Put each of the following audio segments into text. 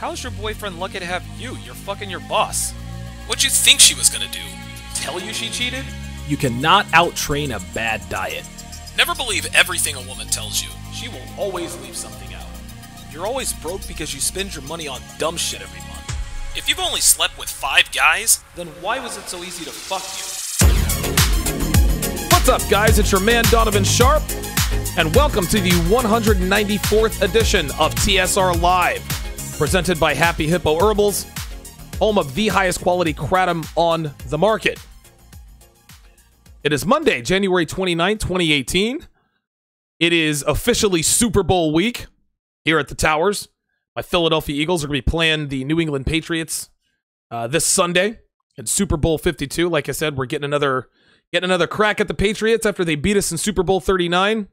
How's your boyfriend lucky to have you? You're fucking your boss. What'd you think she was gonna do? Tell you she cheated? You cannot out-train a bad diet. Never believe everything a woman tells you. She will always leave something out. You're always broke because you spend your money on dumb shit every month. If you've only slept with 5 guys, then why was it so easy to fuck you? What's up, guys? It's your man, Donovan Sharp, and welcome to the 194th edition of TSR Live, presented by Happy Hippo Herbals, home of the highest quality kratom on the market. It is Monday, January 29th, 2018. It is officially Super Bowl week here at the Towers. My Philadelphia Eagles are going to be playing the New England Patriots this Sunday in Super Bowl 52. Like I said, we're getting another crack at the Patriots after they beat us in Super Bowl 39.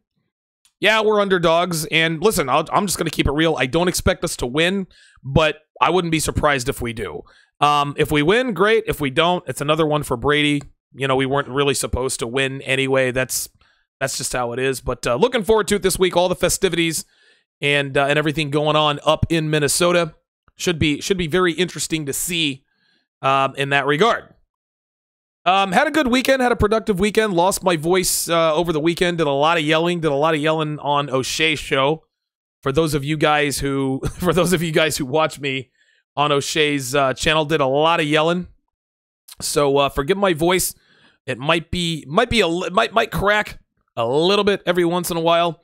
Yeah, we're underdogs, and listen, I'm just going to keep it real. I don't expect us to win, but I wouldn't be surprised if we do. If we win, great. If we don't, it's another one for Brady. You know, we weren't really supposed to win anyway. That's just how it is. But looking forward to it this week. All the festivities and everything going on up in Minnesota should be very interesting to see in that regard. Had a good weekend. Had a productive weekend. Lost my voice over the weekend. Did a lot of yelling. Did a lot of yelling on O'Shea's show. For those of you guys who watch me on O'Shea's channel, did a lot of yelling. So forgive my voice. It might crack a little bit every once in a while.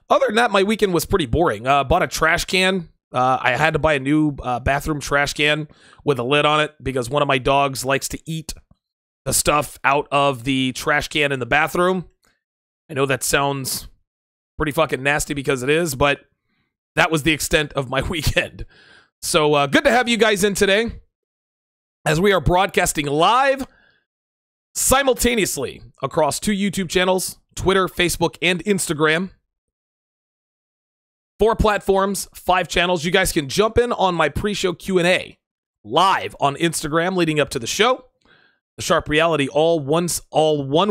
Other than that, my weekend was pretty boring. Bought a trash can. I had to buy a new bathroom trash can with a lid on it because one of my dogs likes to eat the stuff out of the trash can in the bathroom. I know that sounds pretty fucking nasty because it is, but that was the extent of my weekend. So good to have you guys in today as we are broadcasting live simultaneously across 2 YouTube channels, Twitter, Facebook, and Instagram. 4 platforms, 5 channels. You guys can jump in on my pre-show Q&A live on Instagram leading up to the show. The Sharp Reality, all one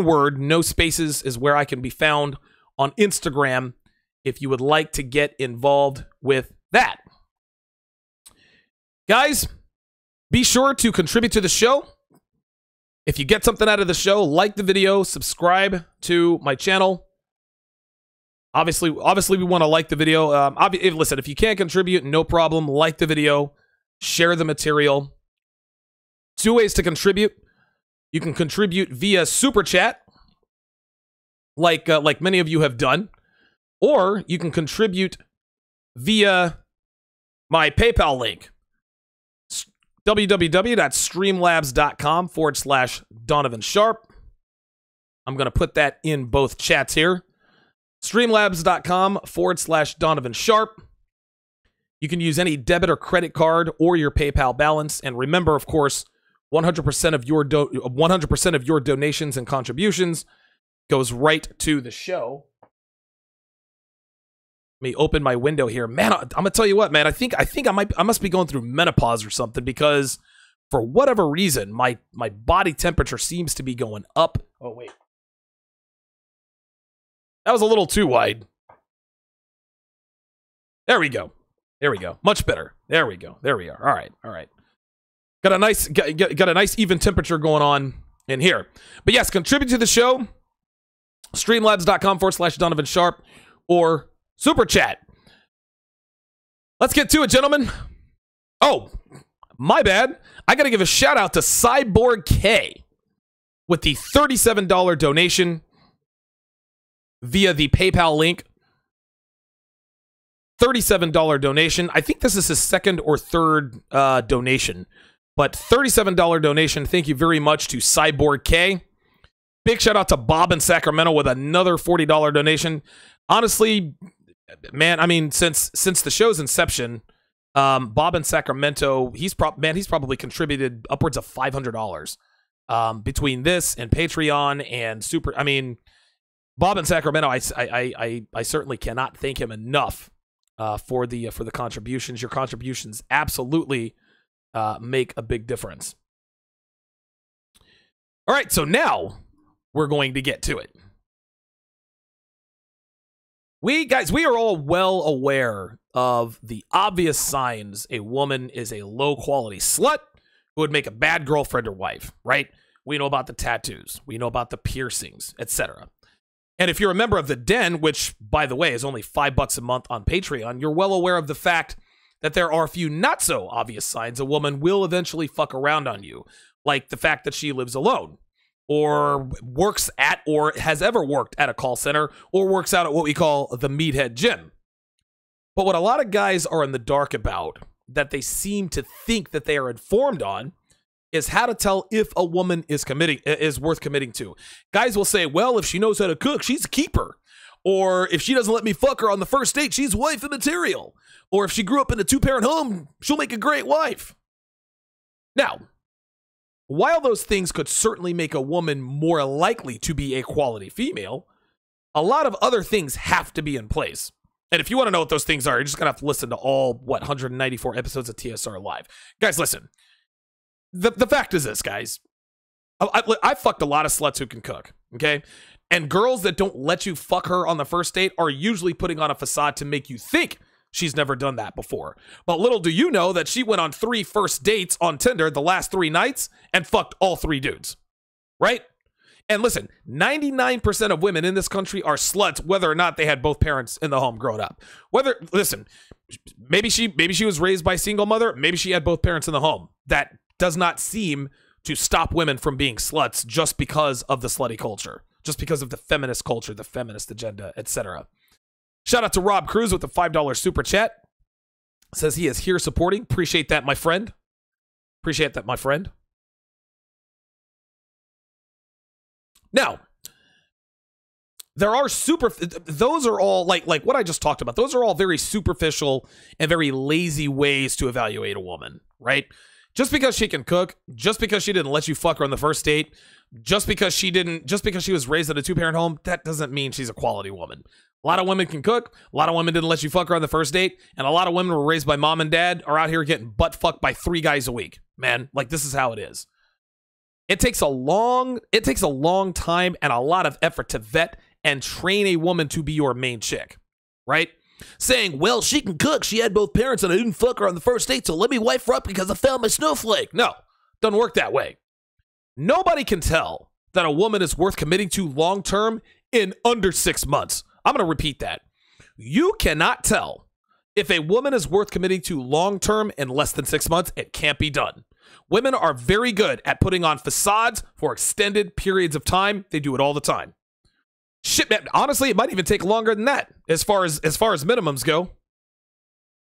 word, no spaces, is where I can be found on Instagram if you would like to get involved with that. Guys, be sure to contribute to the show. If you get something out of the show, like the video, subscribe to my channel. Obviously we want to like the video. Listen, if you can't contribute, no problem. Like the video, share the material. 2 ways to contribute. You can contribute via Super Chat, like many of you have done, or you can contribute via my PayPal link, www.streamlabs.com/Donovan Sharp. I'm going to put that in both chats here. Streamlabs.com/Donovan Sharp. You can use any debit or credit card or your PayPal balance. And remember, of course, 100% of your donations and contributions goes right to the show. Let me open my window here. Man, I'm gonna tell you what, man. I think I must be going through menopause or something because for whatever reason, my body temperature seems to be going up. Oh wait. That was a little too wide. There we go. There we go. Much better. There we go. There we are. All right. All right. Got a nice even temperature going on in here. But yes, contribute to the show. Streamlabs.com/Donovan Sharp or Super Chat. Let's get to it, gentlemen. Oh, my bad. I got to give a shout out to Cyborg K with the $37 donation via the PayPal link. $37 donation. I think this is his second or third donation. But $37 donation. Thank you very much to Cyborg K. Big shout out to Bob in Sacramento with another $40 donation. Honestly, man, I mean, since the show's inception, Bob in Sacramento, he's probably contributed upwards of $500 between this and Patreon and Super. I mean, Bob in Sacramento, I certainly cannot thank him enough for the contributions. Your contributions absolutely make a big difference. All right, so now we're going to get to it. we are all well aware of the obvious signs a woman is a low-quality slut who would make a bad girlfriend or wife, right? We know about the tattoos. We know about the piercings, etc. And if you're a member of the Den, which, by the way, is only $5 a month on Patreon, you're well aware of the fact that there are a few not-so-obvious signs a woman will eventually fuck around on you, like the fact that she lives alone, or works at or has ever worked at a call center, or works out at what we call the Meathead Gym. But what a lot of guys are in the dark about, that they seem to think that they are informed on, is how to tell if a woman is worth committing to. Guys will say, well, if she knows how to cook, she's a keeper. Or if she doesn't let me fuck her on the first date, she's wife material. Or if she grew up in a two-parent home, she'll make a great wife. Now, while those things could certainly make a woman more likely to be a quality female, a lot of other things have to be in place. And if you want to know what those things are, you're just going to have to listen to all, 194 episodes of TSR Live. Guys, listen. The fact is this, guys. I fucked a lot of sluts who can cook, okay? And girls that don't let you fuck her on the first date are usually putting on a facade to make you think she's never done that before. But little do you know that she went on 3 first dates on Tinder the last 3 nights and fucked all 3 dudes, right? And listen, 99% of women in this country are sluts, whether or not they had both parents in the home growing up. Listen, maybe she was raised by a single mother, maybe she had both parents in the home. That does not seem to stop women from being sluts just because of the slutty culture, just because of the feminist culture, the feminist agenda, etc. Shout out to Rob Cruz with the $5 super chat. Says he is here supporting. Appreciate that, my friend. Appreciate that, my friend. Now, there are those are all like what I just talked about. Those are all very superficial and very lazy ways to evaluate a woman, right? Just because she can cook, just because she didn't let you fuck her on the first date, just because she was raised in a 2-parent home, that doesn't mean she's a quality woman. A lot of women can cook, a lot of women didn't let you fuck her on the first date, and a lot of women were raised by mom and dad are out here getting butt fucked by 3 guys a week. Man, like, this is how it is. It takes a long time and a lot of effort to vet and train a woman to be your main chick, right? Saying, well, she can cook, she had both parents, and I didn't fuck her on the first date, so let me wife her up because I found my snowflake. No, doesn't work that way. Nobody can tell that a woman is worth committing to long-term in under 6 months. I'm going to repeat that. You cannot tell if a woman is worth committing to long-term in less than 6 months. It can't be done. Women are very good at putting on facades for extended periods of time. They do it all the time. Shit, man, honestly, it might even take longer than that as far as minimums go.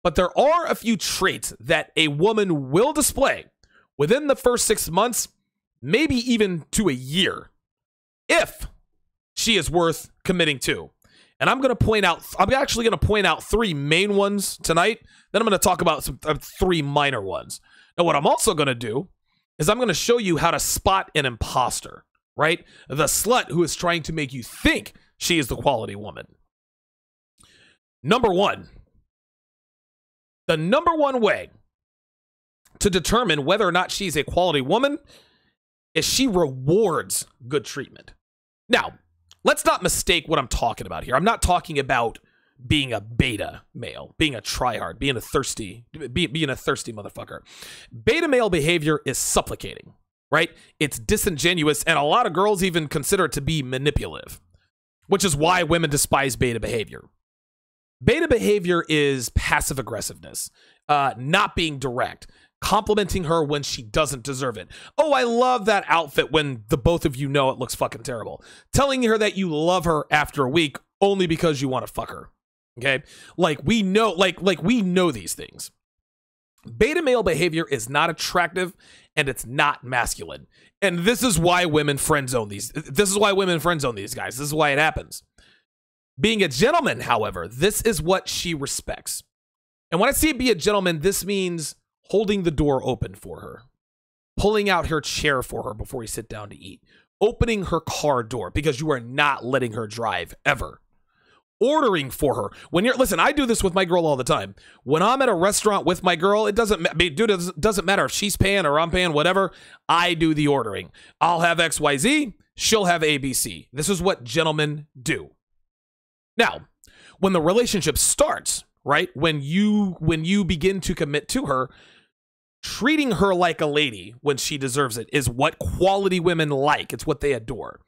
But there are a few traits that a woman will display within the first 6 months, maybe even to a year, if she is worth committing to. And I'm actually going to point out 3 main ones tonight. Then I'm going to talk about some 3 minor ones. Now, what I'm also going to do is I'm going to show you how to spot an imposter, right? The slut who is trying to make you think she is the quality woman. Number 1. The number 1 way to determine whether or not she's a quality woman is she rewards good treatment. Now, let's not mistake what I'm talking about here. I'm not talking about being a beta male, being a tryhard, being a thirsty motherfucker. Beta male behavior is supplicating, right? It's disingenuous, and a lot of girls even consider it to be manipulative, which is why women despise beta behavior. Beta behavior is passive aggressiveness, not being direct, complimenting her when she doesn't deserve it. Oh, I love that outfit when the both of you know it looks fucking terrible. Telling her that you love her after a week only because you want to fuck her. Okay? We know these things. Beta male behavior is not attractive and it's not masculine. And this is why women friend zone these. This is why women friend zone these guys. This is why it happens. Being a gentleman, however, this is what she respects. And when I say be a gentleman, this means holding the door open for her, pulling out her chair for her before you sit down to eat, opening her car door because you are not letting her drive ever, ordering for her. Listen, I do this with my girl all the time. When I'm at a restaurant with my girl, it doesn't matter if she's paying or I'm paying, whatever. I do the ordering. I'll have XYZ. She'll have ABC. This is what gentlemen do. Now, when the relationship starts, right? When you begin to commit to her, treating her like a lady when she deserves it is what quality women like. It's what they adore.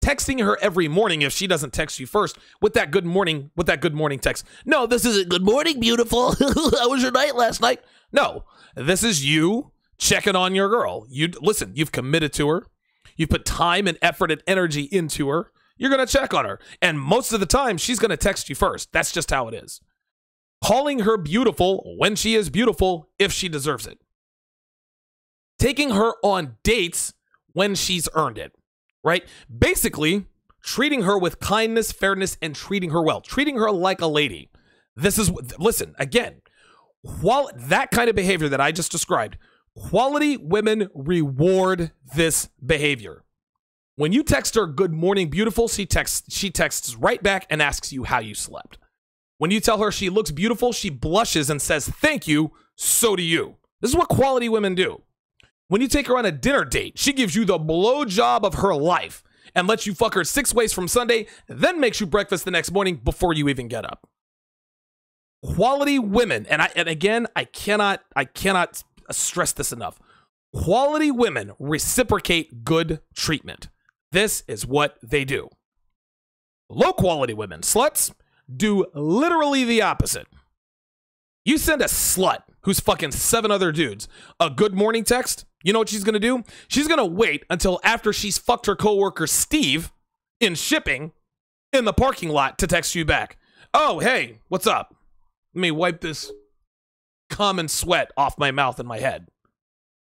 Texting her every morning if she doesn't text you first with that good morning text. No, this isn't good morning, beautiful. How was your night last night? No, this is you checking on your girl. Listen, you've committed to her. You put time and effort and energy into her. You're going to check on her. And most of the time, she's going to text you first. That's just how it is. Calling her beautiful when she is beautiful if she deserves it. Taking her on dates when she's earned it, right? Basically, treating her with kindness, fairness, and treating her well. Treating her like a lady. Listen, again, while that kind of behavior that I just described, quality women reward this behavior. When you text her good morning, beautiful, she texts right back and asks you how you slept. When you tell her she looks beautiful, she blushes and says, thank you, so do you. This is what quality women do. When you take her on a dinner date, she gives you the blowjob of her life and lets you fuck her 6 ways from Sunday, then makes you breakfast the next morning before you even get up. Quality women, and again, I cannot stress this enough. Quality women reciprocate good treatment. This is what they do. Low quality women, sluts, do literally the opposite. You send a slut who's fucking 7 other dudes a good morning text, you know what she's gonna do? She's gonna wait until after she's fucked her coworker Steve in shipping in the parking lot to text you back. Oh, hey, what's up? Let me wipe this cum and sweat off my mouth and my head.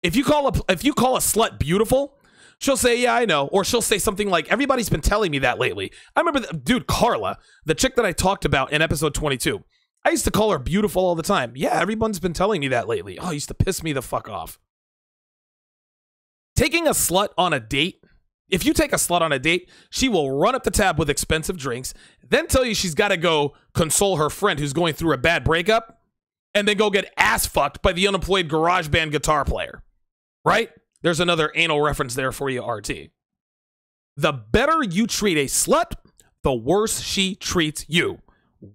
If you call a slut beautiful, she'll say, yeah, I know. Or she'll say something like, everybody's been telling me that lately. I remember, dude, Carla, the chick that I talked about in episode 22. I used to call her beautiful all the time. Yeah, everyone's been telling me that lately. Oh, it used to piss me the fuck off. Taking a slut on a date. If you take a slut on a date, she will run up the tab with expensive drinks, then tell you she's got to go console her friend who's going through a bad breakup, and then go get ass fucked by the unemployed garage band guitar player. Right? There's another anal reference there for you, RT. The better you treat a slut, the worse she treats you,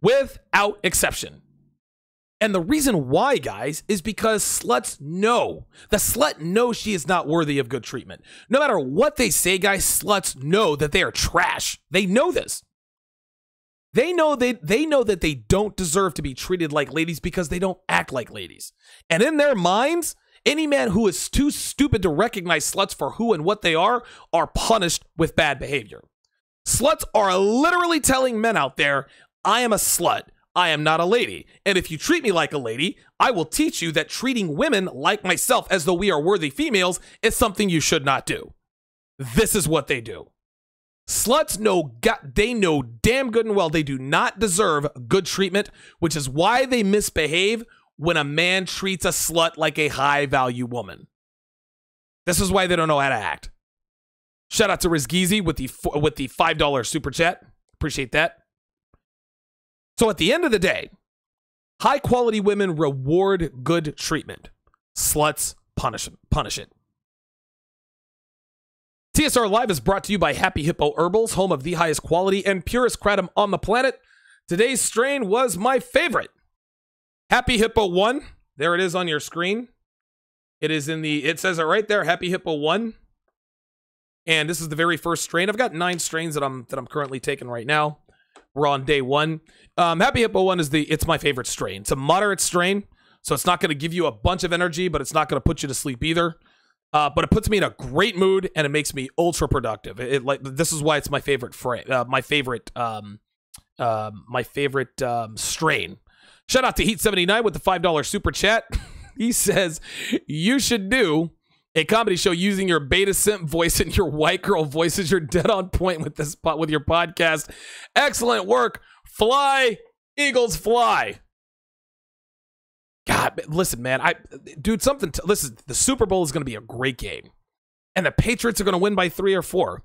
without exception. And the reason why, guys, is because sluts know. The slut knows she is not worthy of good treatment. No matter what they say, guys, sluts know that they are trash. They know this. They know that they don't deserve to be treated like ladies because they don't act like ladies. And in their minds, any man who is too stupid to recognize sluts for who and what they are punished with bad behavior. Sluts are literally telling men out there, I am a slut. I am not a lady. And if you treat me like a lady, I will teach you that treating women like myself as though we are worthy females is something you should not do. This is what they do. Sluts they know damn good and well they do not deserve good treatment, which is why they misbehave when a man treats a slut like a high-value woman. This is why they don't know how to act. Shout out to Rizgizi with the $5 super chat. Appreciate that. So at the end of the day, high-quality women reward good treatment. Sluts punish it. TSR Live is brought to you by Happy Hippo Herbals, home of the highest quality and purest kratom on the planet. Today's strain was my favorite. Happy Hippo 1. There it is on your screen. It says it right there, Happy Hippo 1. And this is the very first strain. I've got 9 strains that I'm currently taking right now. We're on day 1. Happy Hippo 1 it's my favorite strain. It's a moderate strain, so it's not going to give you a bunch of energy, but it's not going to put you to sleep either. But it puts me in a great mood and it makes me ultra productive. This is why it's my favorite strain. Shout out to Heat79 with the $5 super chat. He says you should do a comedy show using your beta simp voice and your white girl voices. You're dead on point with with your podcast. Excellent work. Fly, Eagles, fly. God, listen, man. Listen, the Super Bowl is going to be a great game. And the Patriots are going to win by 3 or 4.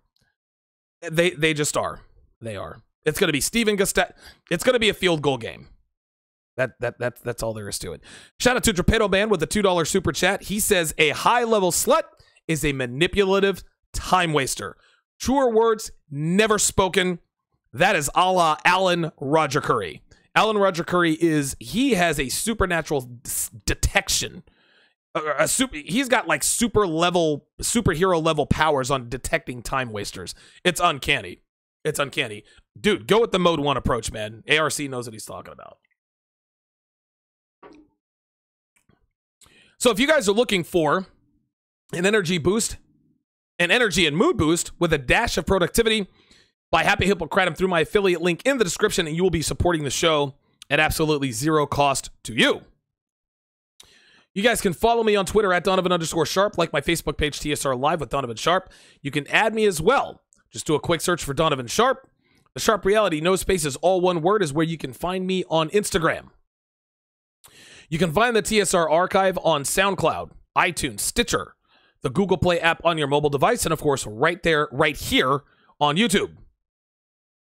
They just are. They are. It's going to be Steven Gustat. It's going to be a field goal game. That's all there is to it. Shout out to Drapedo Man with the $2 super chat. He says a high-level slut is a manipulative time waster. Truer words never spoken. That is a la Alan Roger Curry. Alan Roger Curry he has a supernatural detection. He's got like superhero level powers on detecting time wasters. It's uncanny. It's uncanny. Dude, go with the Mode 1 approach, man. ARC knows what he's talking about. So if you guys are looking for an energy boost, an energy and mood boost with a dash of productivity, buy Happy Hippocratum through my affiliate link in the description, and you will be supporting the show at absolutely zero cost to you. You guys can follow me on Twitter at Donovan_Sharp, like my Facebook page, TSR Live with Donovan Sharp. You can add me as well. Just do a quick search for Donovan Sharp. The Sharp Reality, no spaces, all one word, is where you can find me on Instagram. You can find the TSR archive on SoundCloud, iTunes, Stitcher, the Google Play app on your mobile device, and of course, right there, right here on YouTube.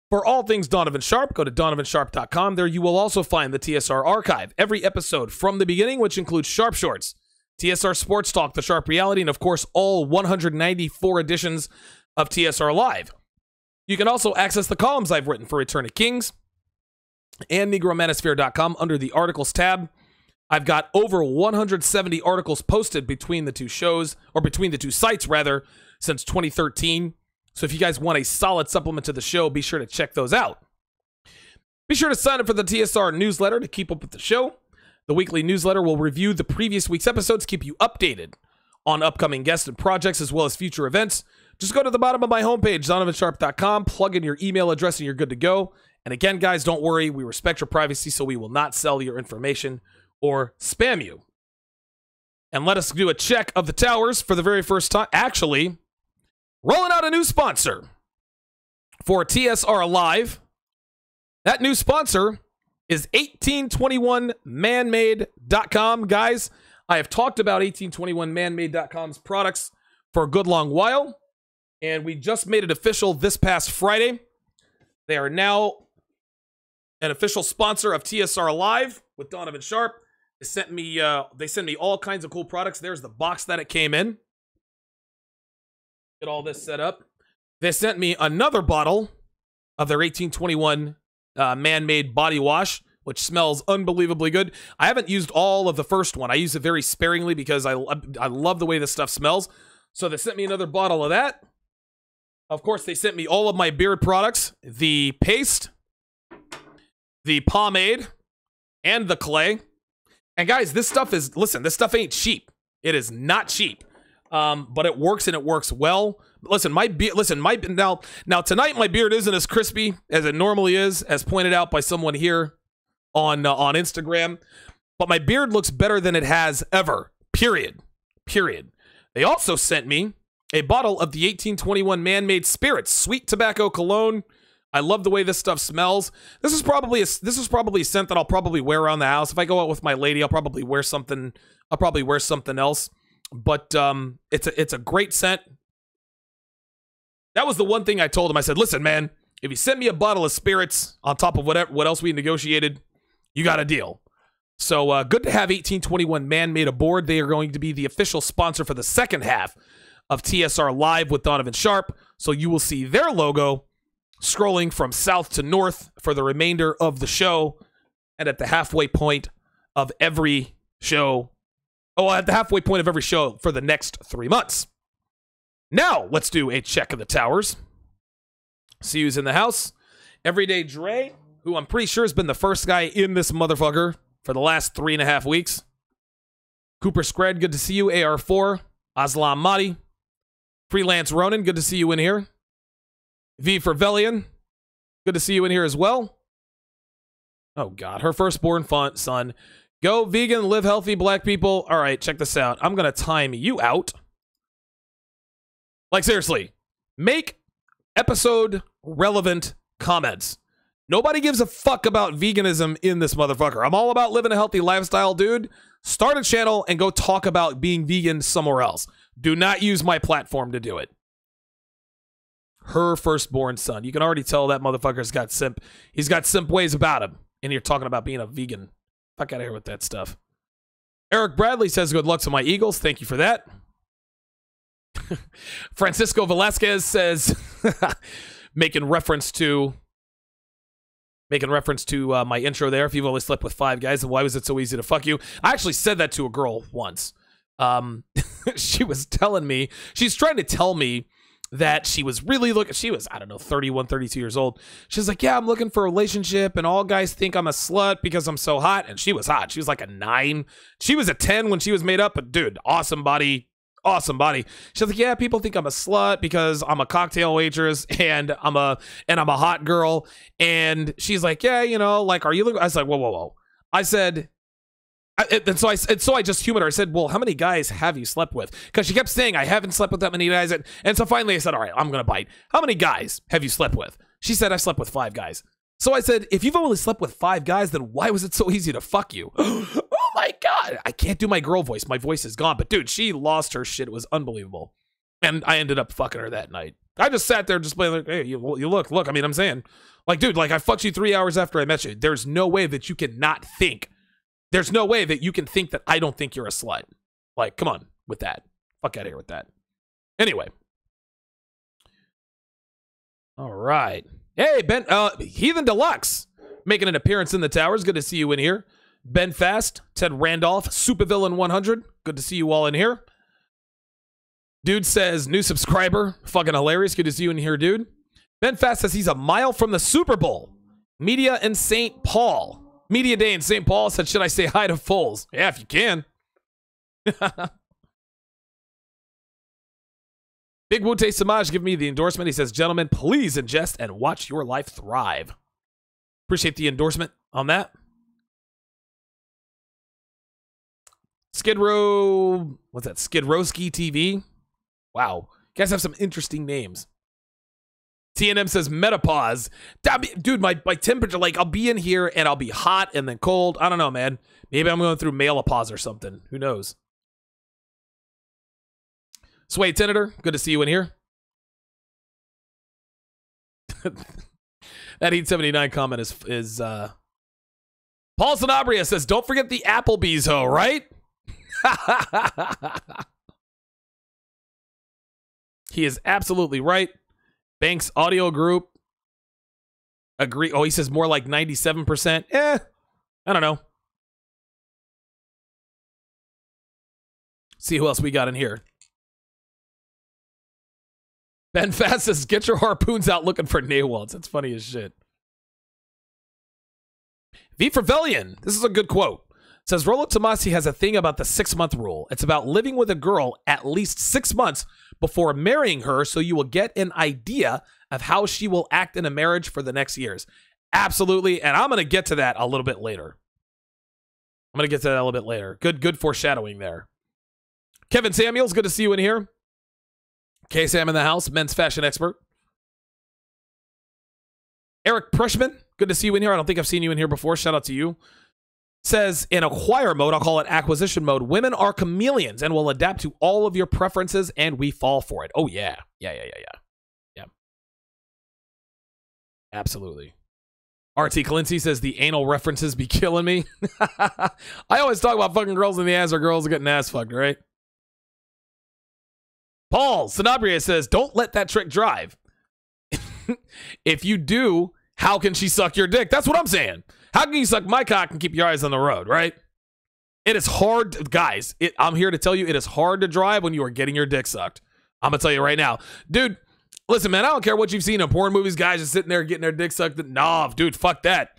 For all things Donovan Sharp, go to donovansharp.com. There you will also find the TSR archive, every episode from the beginning, which includes Sharp Shorts, TSR Sports Talk, The Sharp Reality, and of course, all 194 editions of TSR Live. You can also access the columns I've written for Return of Kings and Negromanosphere.com under the Articles tab. I've got over 170 articles posted between the two shows, or between the two sites, rather, since 2013. So if you guys want a solid supplement to the show, be sure to check those out. Be sure to sign up for the TSR newsletter to keep up with the show. The weekly newsletter will review the previous week's episodes, keep you updated on upcoming guests and projects, as well as future events. Just go to the bottom of my homepage, donovansharp.com, plug in your email address, and you're good to go. And again, guys, don't worry. We respect your privacy, so we will not sell your information or spam you. And let us do a check of the towers for the very first time. Actually, rolling out a new sponsor for TSR Live. That new sponsor is 1821manmade.com. Guys, I have talked about 1821manmade.com's products for a good long while, and we just made it official this past Friday. They are now an official sponsor of TSR Live with Donovan Sharp. They sent me all kinds of cool products. There's the box that it came in. Get all this set up. They sent me another bottle of their 1821 man-made body wash, which smells unbelievably good. I haven't used all of the first one. I use it very sparingly because I love the way this stuff smells. So they sent me another bottle of that. Of course, they sent me all of my beard products, the paste, the pomade, and the clay. And guys, this stuff is, listen, this stuff ain't cheap. It is not cheap. But it works, and it works well. Listen, now tonight my beard isn't as crispy as it normally is, as pointed out by someone here on Instagram. But my beard looks better than it has ever. Period. They also sent me a bottle of the 1821 Man-Made Spirits Sweet Tobacco Cologne. I love the way this stuff smells. This is probably a scent that I'll probably wear around the house. If I go out with my lady, I'll probably wear something else. But it's a great scent. That was the one thing I told him. I said, listen, man, if you send me a bottle of spirits on top of what else we negotiated, you got a deal. So good to have 1821 Man-Made aboard. They are going to be the official sponsor for the second half of TSR Live with Donovan Sharp. So you will see their logo scrolling from south to north for the remainder of the show, and at the halfway point of every show. Oh, at the halfway point of every show for the next 3 months. Now, let's do a check of the towers. See who's in the house. Everyday Dre, who I'm pretty sure has been the first guy in this motherfucker for the last 3.5 weeks. Cooper Scred, good to see you. AR4, Aslam Mahdi. Freelance Ronan, good to see you in here. V for Velian, good to see you in here as well. Oh, God, her firstborn son. Go vegan, live healthy, black people. All right, check this out. I'm going to time you out. Like, seriously, make episode relevant comments. Nobody gives a fuck about veganism in this motherfucker. I'm all about living a healthy lifestyle, dude. Start a channel and go talk about being vegan somewhere else. Do not use my platform to do it. Her firstborn son. You can already tell that motherfucker's got simp. He's got simp ways about him. And you're talking about being a vegan. Fuck out of here with that stuff. Eric Bradley says, good luck to my Eagles. Thank you for that. Francisco Velasquez says, making reference to Making reference to my intro there. If you've only slept with 5 guys, then why was it so easy to fuck you? I actually said that to a girl once. She was telling me, she's trying to tell me that she was really looking, she was, I don't know, 31, 32 years old. She's like, yeah, I'm looking for a relationship, and all guys think I'm a slut because I'm so hot. And she was hot. She was like a 9. She was a 10 when she was made up, but dude, awesome body. Awesome body. She's like, yeah, people think I'm a slut because I'm a cocktail waitress and I'm a hot girl. And she's like, yeah, you know, like, are you looking? I was like, whoa, whoa, whoa. I said, so I just humored her. I said, well, how many guys have you slept with? Because she kept saying, I haven't slept with that many guys. And so finally I said, all right, I'm going to bite. How many guys have you slept with? She said, I slept with 5 guys. So I said, if you've only slept with 5 guys, then why was it so easy to fuck you? Oh my God. I can't do my girl voice. My voice is gone. But dude, she lost her shit. It was unbelievable. And I ended up fucking her that night. I just sat there just playing like, hey, you look. I mean, I'm saying, like, dude, like I fucked you 3 hours after I met you. There's no way that you can not think. There's no way that you can think that I don't think you're a slut. Like, come on with that. Fuck out of here with that. Anyway. All right. Hey, Ben, Heathen Deluxe, making an appearance in the towers. Good to see you in here. Ben Fast, Ted Randolph, Supervillain 100. Good to see you all in here. Dude says, new subscriber. Fucking hilarious. Good to see you in here, dude. Ben Fast says he's a mile from the Super Bowl. Media in St. Paul. Media Day in St. Paul said, should I say hi to Foles? Yeah, if you can. Big Wute Samaj give me the endorsement. He says, gentlemen, please ingest and watch your life thrive. Appreciate the endorsement on that. Skid Row, what's that? Skid Rowski TV. Wow. You guys have some interesting names. TNM says menopause. Dude, my temperature, like, I'll be in here and I'll be hot and then cold. I don't know, man. Maybe I'm going through menopause or something. Who knows? Sway Senator, good to see you in here. That Heat 79 comment is Paul Sanabria says, don't forget the Applebee's hoe, right? He is absolutely right. Banks Audio Group agree. Oh, he says more like 97%. I don't know. See who else we got in here. Ben Fast says, get your harpoons out looking for Naywalds. That's funny as shit. V for Velian. This is a good quote. It says, Rolo Tomasi has a thing about the 6-month rule. It's about living with a girl at least 6 months before marrying her so you will get an idea of how she will act in a marriage for the next years. Absolutely. And I'm going to get to that a little bit later. Good foreshadowing there. Kevin Samuels, good to see you in here. K-Sam in the house, men's fashion expert. Eric Prushman, good to see you in here. I don't think I've seen you in here before. Shout out to you. Says, in acquire mode, I'll call it acquisition mode, women are chameleons and will adapt to all of your preferences, and we fall for it. Oh, yeah. Yeah. Absolutely. RT Clancy says, the anal references be killing me. I always talk about fucking girls in the ass or girls getting ass fucked, right? Paul Sanabria says, don't let that trick drive. If you do, how can she suck your dick? That's what I'm saying. How can you suck my cock and keep your eyes on the road, right? It is hard, guys. I'm here to tell you, it is hard to drive when you are getting your dick sucked. I'm going to tell you right now. Dude, listen, man, I don't care what you've seen in porn movies. Guys just sitting there getting their dick sucked. Nah, dude, fuck that.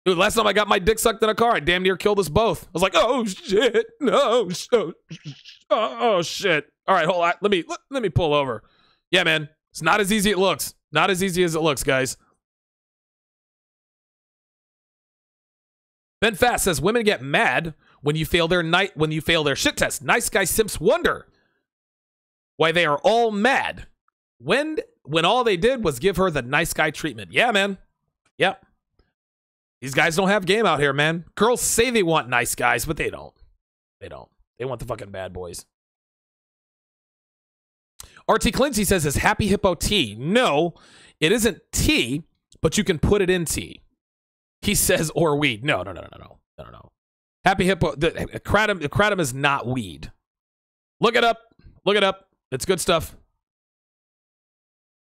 Dude, last time I got my dick sucked in a car, I damn near killed us both. I was like, oh, shit. No, oh, shit. All right, hold on. Let me pull over. Yeah, man. It's not as easy as it looks. Not as easy as it looks, guys. Ben Fast says women get mad when you fail their shit test. Nice guy simps wonder why they are all mad when all they did was give her the nice guy treatment. Yeah, man. Yep. These guys don't have game out here, man. Girls say they want nice guys, but they don't. They want the fucking bad boys. RT Clancy says, is Happy Hippo tea? No, it isn't tea, but you can put it in tea. He says, or weed. No. Happy Hippo, the kratom is not weed. Look it up. It's good stuff.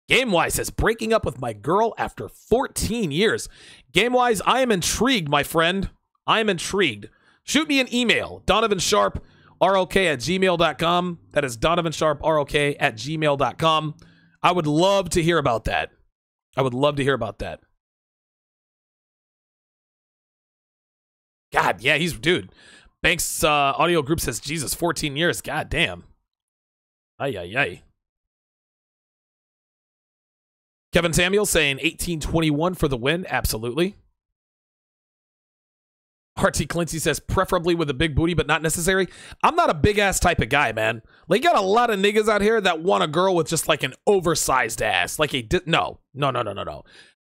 GameWise says, breaking up with my girl after 14 years. GameWise, I am intrigued, my friend. I am intrigued. Shoot me an email, DonovanSharpROK@gmail.com. That is DonovanSharpROK@gmail.com. I would love to hear about that. I would love to hear about that. God, yeah, dude. Banks Audio Group says, Jesus, 14 years. God damn. Ay, ay, ay. Kevin Samuel saying 1821 for the win. Absolutely. RT Clancy says, preferably with a big booty, but not necessary. I'm not a big ass type of guy, man. Like, you got a lot of niggas out here that want a girl with just like an oversized ass. Like no.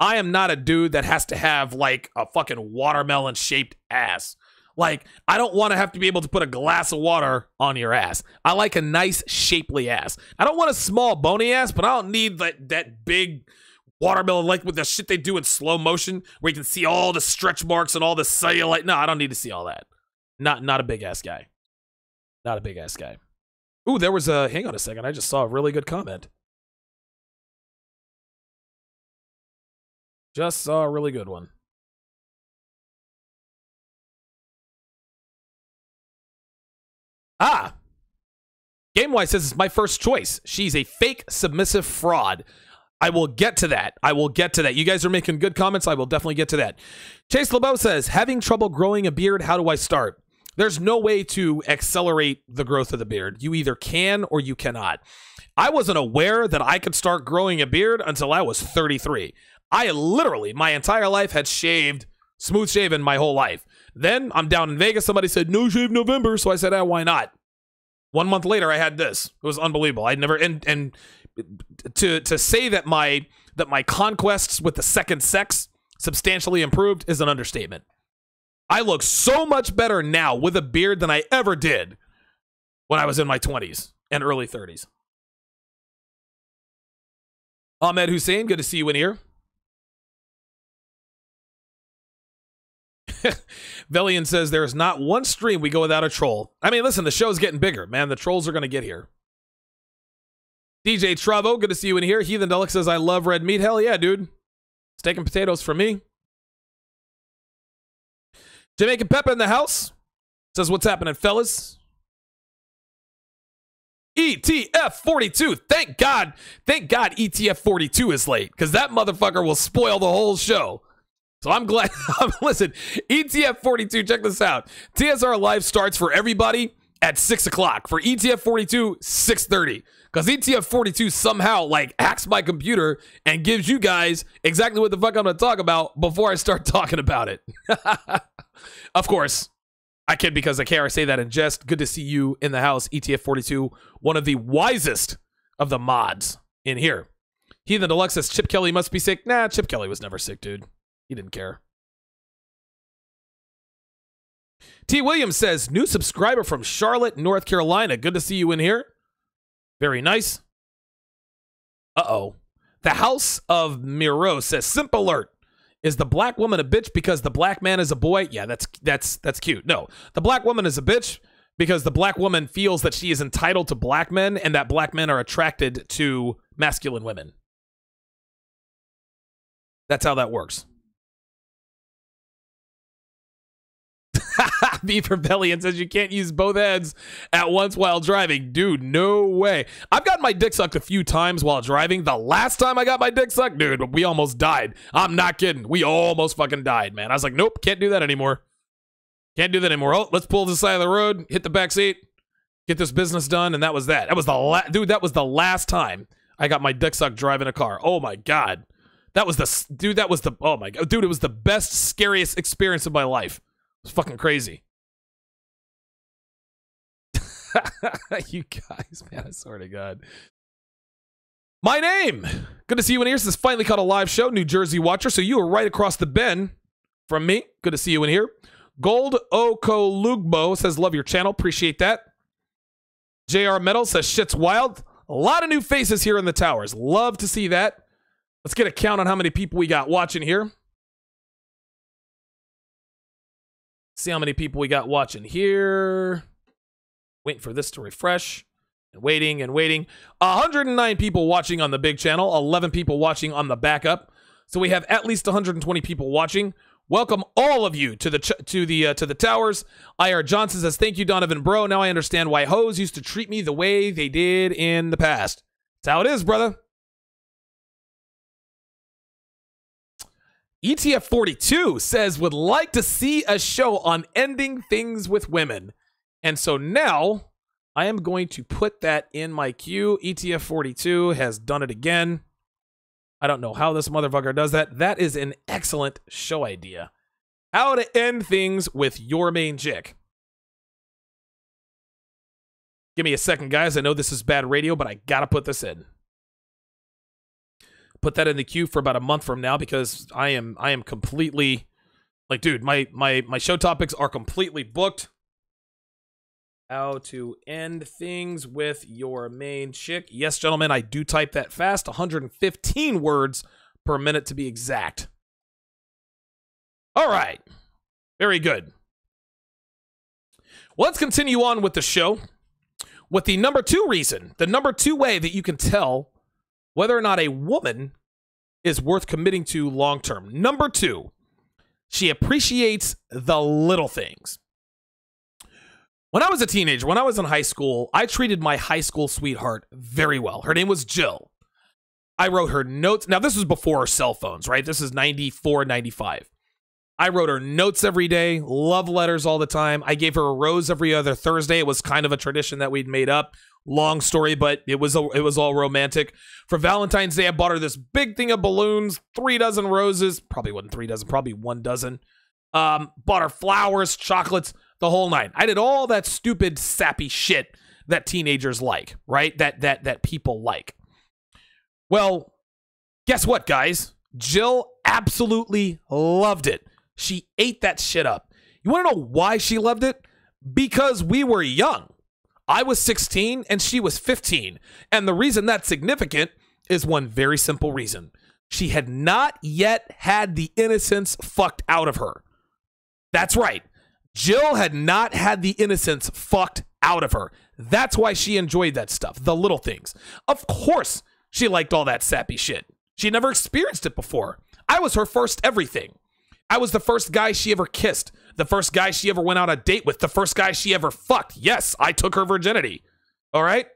I am not a dude that has to have like a fucking watermelon shaped ass. Like, I don't want to have to be able to put a glass of water on your ass. I like a nice, shapely ass. I don't want a small, bony ass, but I don't need that big watermelon, like with the shit they do in slow motion, where you can see all the stretch marks and all the cellulite. No, I don't need to see all that. Not a big-ass guy. Not a big-ass guy. Ooh, there was a... Hang on a second. I just saw a really good comment. Just saw a really good one. Ah! GameWise says it's my first choice. She's a fake submissive fraud. I will get to that. You guys are making good comments. I will definitely get to that. Chase LeBeau says, having trouble growing a beard, how do I start? There's no way to accelerate the growth of the beard. You either can or you cannot. I wasn't aware that I could start growing a beard until I was 33. I literally, my entire life, had shaved, smooth shaven my whole life. Then I'm down in Vegas. Somebody said, no shave November. So I said, why not? 1 month later, I had this. It was unbelievable. I'd never, and to say that my conquests with the second sex substantially improved is an understatement. I look so much better now with a beard than I ever did when I was in my 20s and early 30s. Ahmed Hussein, good to see you in here. Velian says there's not one stream we go without a troll. I mean, listen, the show's getting bigger, man. The trolls are going to get here. DJ Travo, good to see you in here. Heathen Deluxe says, I love red meat. Hell yeah, dude. Steak and potatoes for me. Jamaican Peppa in the house. Says, what's happening, fellas? ETF42. Thank God ETF42 is late, because that motherfucker will spoil the whole show. So I'm glad. Listen, ETF42, check this out. TSR Live starts for everybody at 6 o'clock. For ETF42, 6:30. Because ETF42 somehow, like, hacks my computer and gives you guys exactly what the fuck I'm going to talk about before I start talking about it. Of course, I kid because I care. I say that in jest. Good to see you in the house, ETF42, one of the wisest of the mods in here. Heathen Deluxe says, Chip Kelly must be sick. Nah, Chip Kelly was never sick, dude. He didn't care. T. Williams says, new subscriber from Charlotte, North Carolina. Good to see you in here. Very nice. Uh-oh. The House of Miro says, simp alert. Is the black woman a bitch because the black man is a boy? Yeah, that's cute. No, the black woman is a bitch because the black woman feels that she is entitled to black men and that black men are attracted to masculine women. That's how that works. Beef Rebellion says you can't use both heads at once while driving. Dude, no way. I've gotten my dick sucked a few times while driving. The last time I got my dick sucked, dude, we almost died. I'm not kidding. We almost fucking died, man. I was like, nope, can't do that anymore. Can't do that anymore. Oh, let's pull to the side of the road, hit the back seat, get this business done, and that was that. That was that was the last time I got my dick sucked driving a car. Oh my God. Oh my God. Dude, it was the best, scariest experience of my life. It's fucking crazy. You guys, man, I swear to God. My name. Good to see you in here. This is finally caught a live show, New Jersey Watcher. So you were right across the bend from me. Good to see you in here. Gold Okolugbo says, love your channel. Appreciate that. JR Metal says, shit's wild. A lot of new faces here in the towers. Love to see that. Let's get a count on how many people we got watching here. See how many people we got watching here. Waiting for this to refresh. and waiting and waiting. 109 people watching on the big channel, 11 people watching on the backup. So we have at least 120 people watching. Welcome all of you to the towers. IR Johnson says, thank you, Donovan Bro. Now I understand why hoes used to treat me the way they did in the past. That's how it is, brother. ETF 42 says, would like to see a show on ending things with women. And so now I am going to put that in my queue. ETF 42 has done it again. I don't know how this motherfucker does that. That is an excellent show idea. How to end things with your main chick. Give me a second, guys. I know this is bad radio, but I gotta put this in. Put that in the queue for about a month from now because I am completely like, dude, my show topics are completely booked. How to end things with your main chick. Yes, gentlemen, I do type that fast. 115 words per minute to be exact. All right. Very good. Well, let's continue on with the show with the number 2 reason, the number 2 way that you can tell whether or not a woman is worth committing to long term. Number 2, she appreciates the little things. When I was a teenager, when I was in high school, I treated my high school sweetheart very well. Her name was Jill. I wrote her notes. Now, this was before cell phones, right? This is 94, 95. I wrote her notes every day, love letters all the time. I gave her a rose every other Thursday. It was kind of a tradition that we'd made up. Long story, but it was all romantic. For Valentine's Day, I bought her this big thing of balloons, 3 dozen roses. Probably wasn't 3 dozen, probably 1 dozen. Bought her flowers, chocolates, the whole 9. I did all that stupid, sappy shit that teenagers like, right? That people like. Well, guess what, guys? Jill absolutely loved it. She ate that shit up. You want to know why she loved it? Because we were young. I was 16 and she was 15. And the reason that's significant is one very simple reason. She had not yet had the innocence fucked out of her. That's right. Jill had not had the innocence fucked out of her. That's why she enjoyed that stuff, the little things. Of course, she liked all that sappy shit. She never experienced it before. I was her first everything. I was the first guy she ever kissed, the first guy she ever went on a date with, the first guy she ever fucked. Yes, I took her virginity. All right?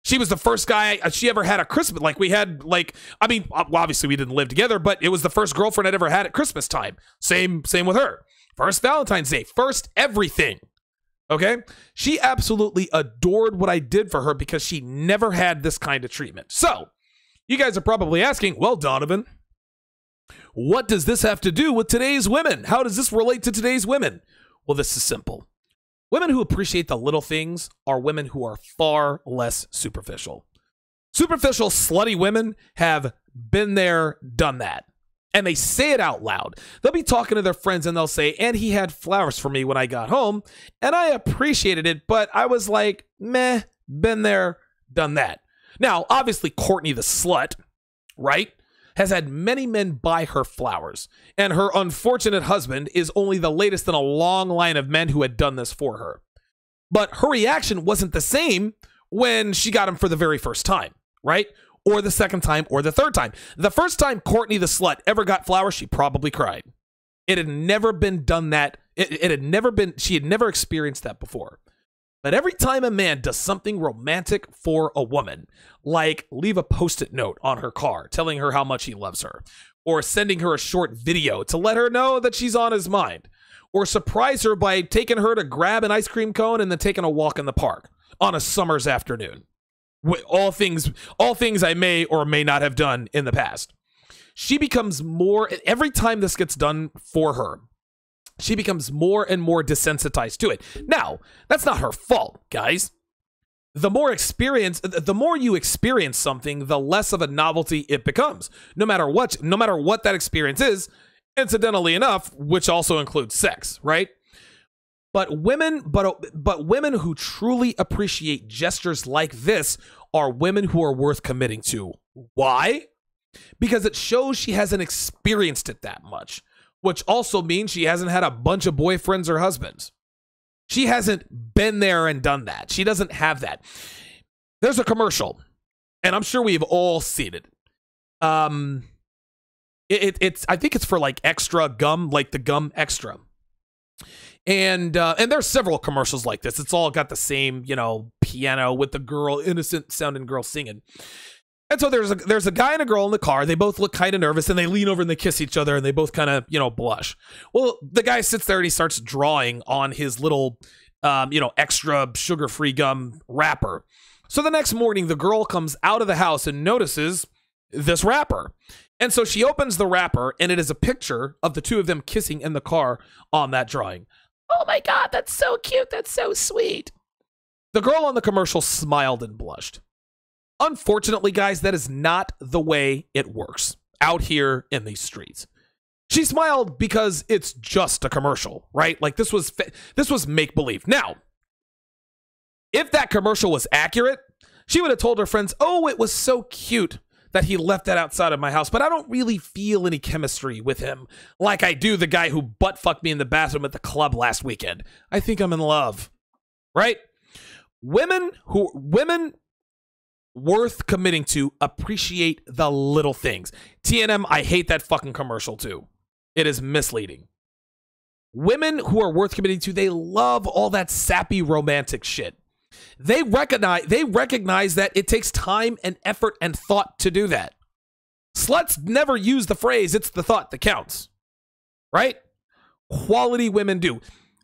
She was the first guy she ever had at Christmas. Like, we had, like, I mean, obviously we didn't live together, but it was the first girlfriend I'd ever had at Christmas time. Same with her. First Valentine's Day, first everything, okay? She absolutely adored what I did for her because she never had this kind of treatment. So, you guys are probably asking, well, Donovan, what does this have to do with today's women? How does this relate to today's women? Well, this is simple. Women who appreciate the little things are women who are far less superficial. Superficial, slutty women have been there, done that. And they say it out loud. They'll be talking to their friends and they'll say, and he had flowers for me when I got home, and I appreciated it, but I was like, meh, been there, done that. Now, obviously, Courtney the slut, right, has had many men buy her flowers, and her unfortunate husband is only the latest in a long line of men who had done this for her. But her reaction wasn't the same when she got him for the very first time, right? Or the second time, or the third time. The first time Courtney the slut ever got flowers, she probably cried. It had never been done that. She had never experienced that before. But every time a man does something romantic for a woman, like leave a post-it note on her car telling her how much he loves her, or sending her a short video to let her know that she's on his mind, or surprise her by taking her to grab an ice cream cone and then taking a walk in the park on a summer's afternoon. All things I may or may not have done in the past. She becomes more, every time this gets done for her, she becomes more and more desensitized to it. Now, that's not her fault, guys. The more you experience something, the less of a novelty it becomes. No matter what that experience is, incidentally enough, which also includes sex, right? But women who truly appreciate gestures like this are women who are worth committing to. Why? Because it shows she hasn't experienced it that much, which also means she hasn't had a bunch of boyfriends or husbands. She hasn't been there and done that. She doesn't have that. There's a commercial, and I'm sure we've all seen it. It's I think it's for like Extra gum, like the gum Extra. And there's several commercials like this. It's all got the same, piano with the girl, innocent sounding girl singing. And so there's a guy and a girl in the car. They both look kind of nervous, and they lean over and they kiss each other, and they both kind of, blush. Well, the guy sits there and he starts drawing on his little, Extra sugar-free gum wrapper. So the next morning, the girl comes out of the house and notices this wrapper. And so she opens the wrapper, and it is a picture of the two of them kissing in the car on that drawing. Oh my God, that's so cute. That's so sweet. The girl on the commercial smiled and blushed. Unfortunately, guys, that is not the way it works out here in these streets. She smiled because it's just a commercial, right? Like this was make-believe. Now, if that commercial was accurate, she would have told her friends, oh, it was so cute that he left that outside of my house, but I don't really feel any chemistry with him like I do the guy who butt-fucked me in the bathroom at the club last weekend. I think I'm in love, right? Women worth committing to appreciate the little things. TNM, I hate that fucking commercial too. It is misleading. Women who are worth committing to, they love all that sappy romantic shit. They recognize that it takes time and effort and thought to do that. Sluts never use the phrase, it's the thought that counts. Right? Quality women do.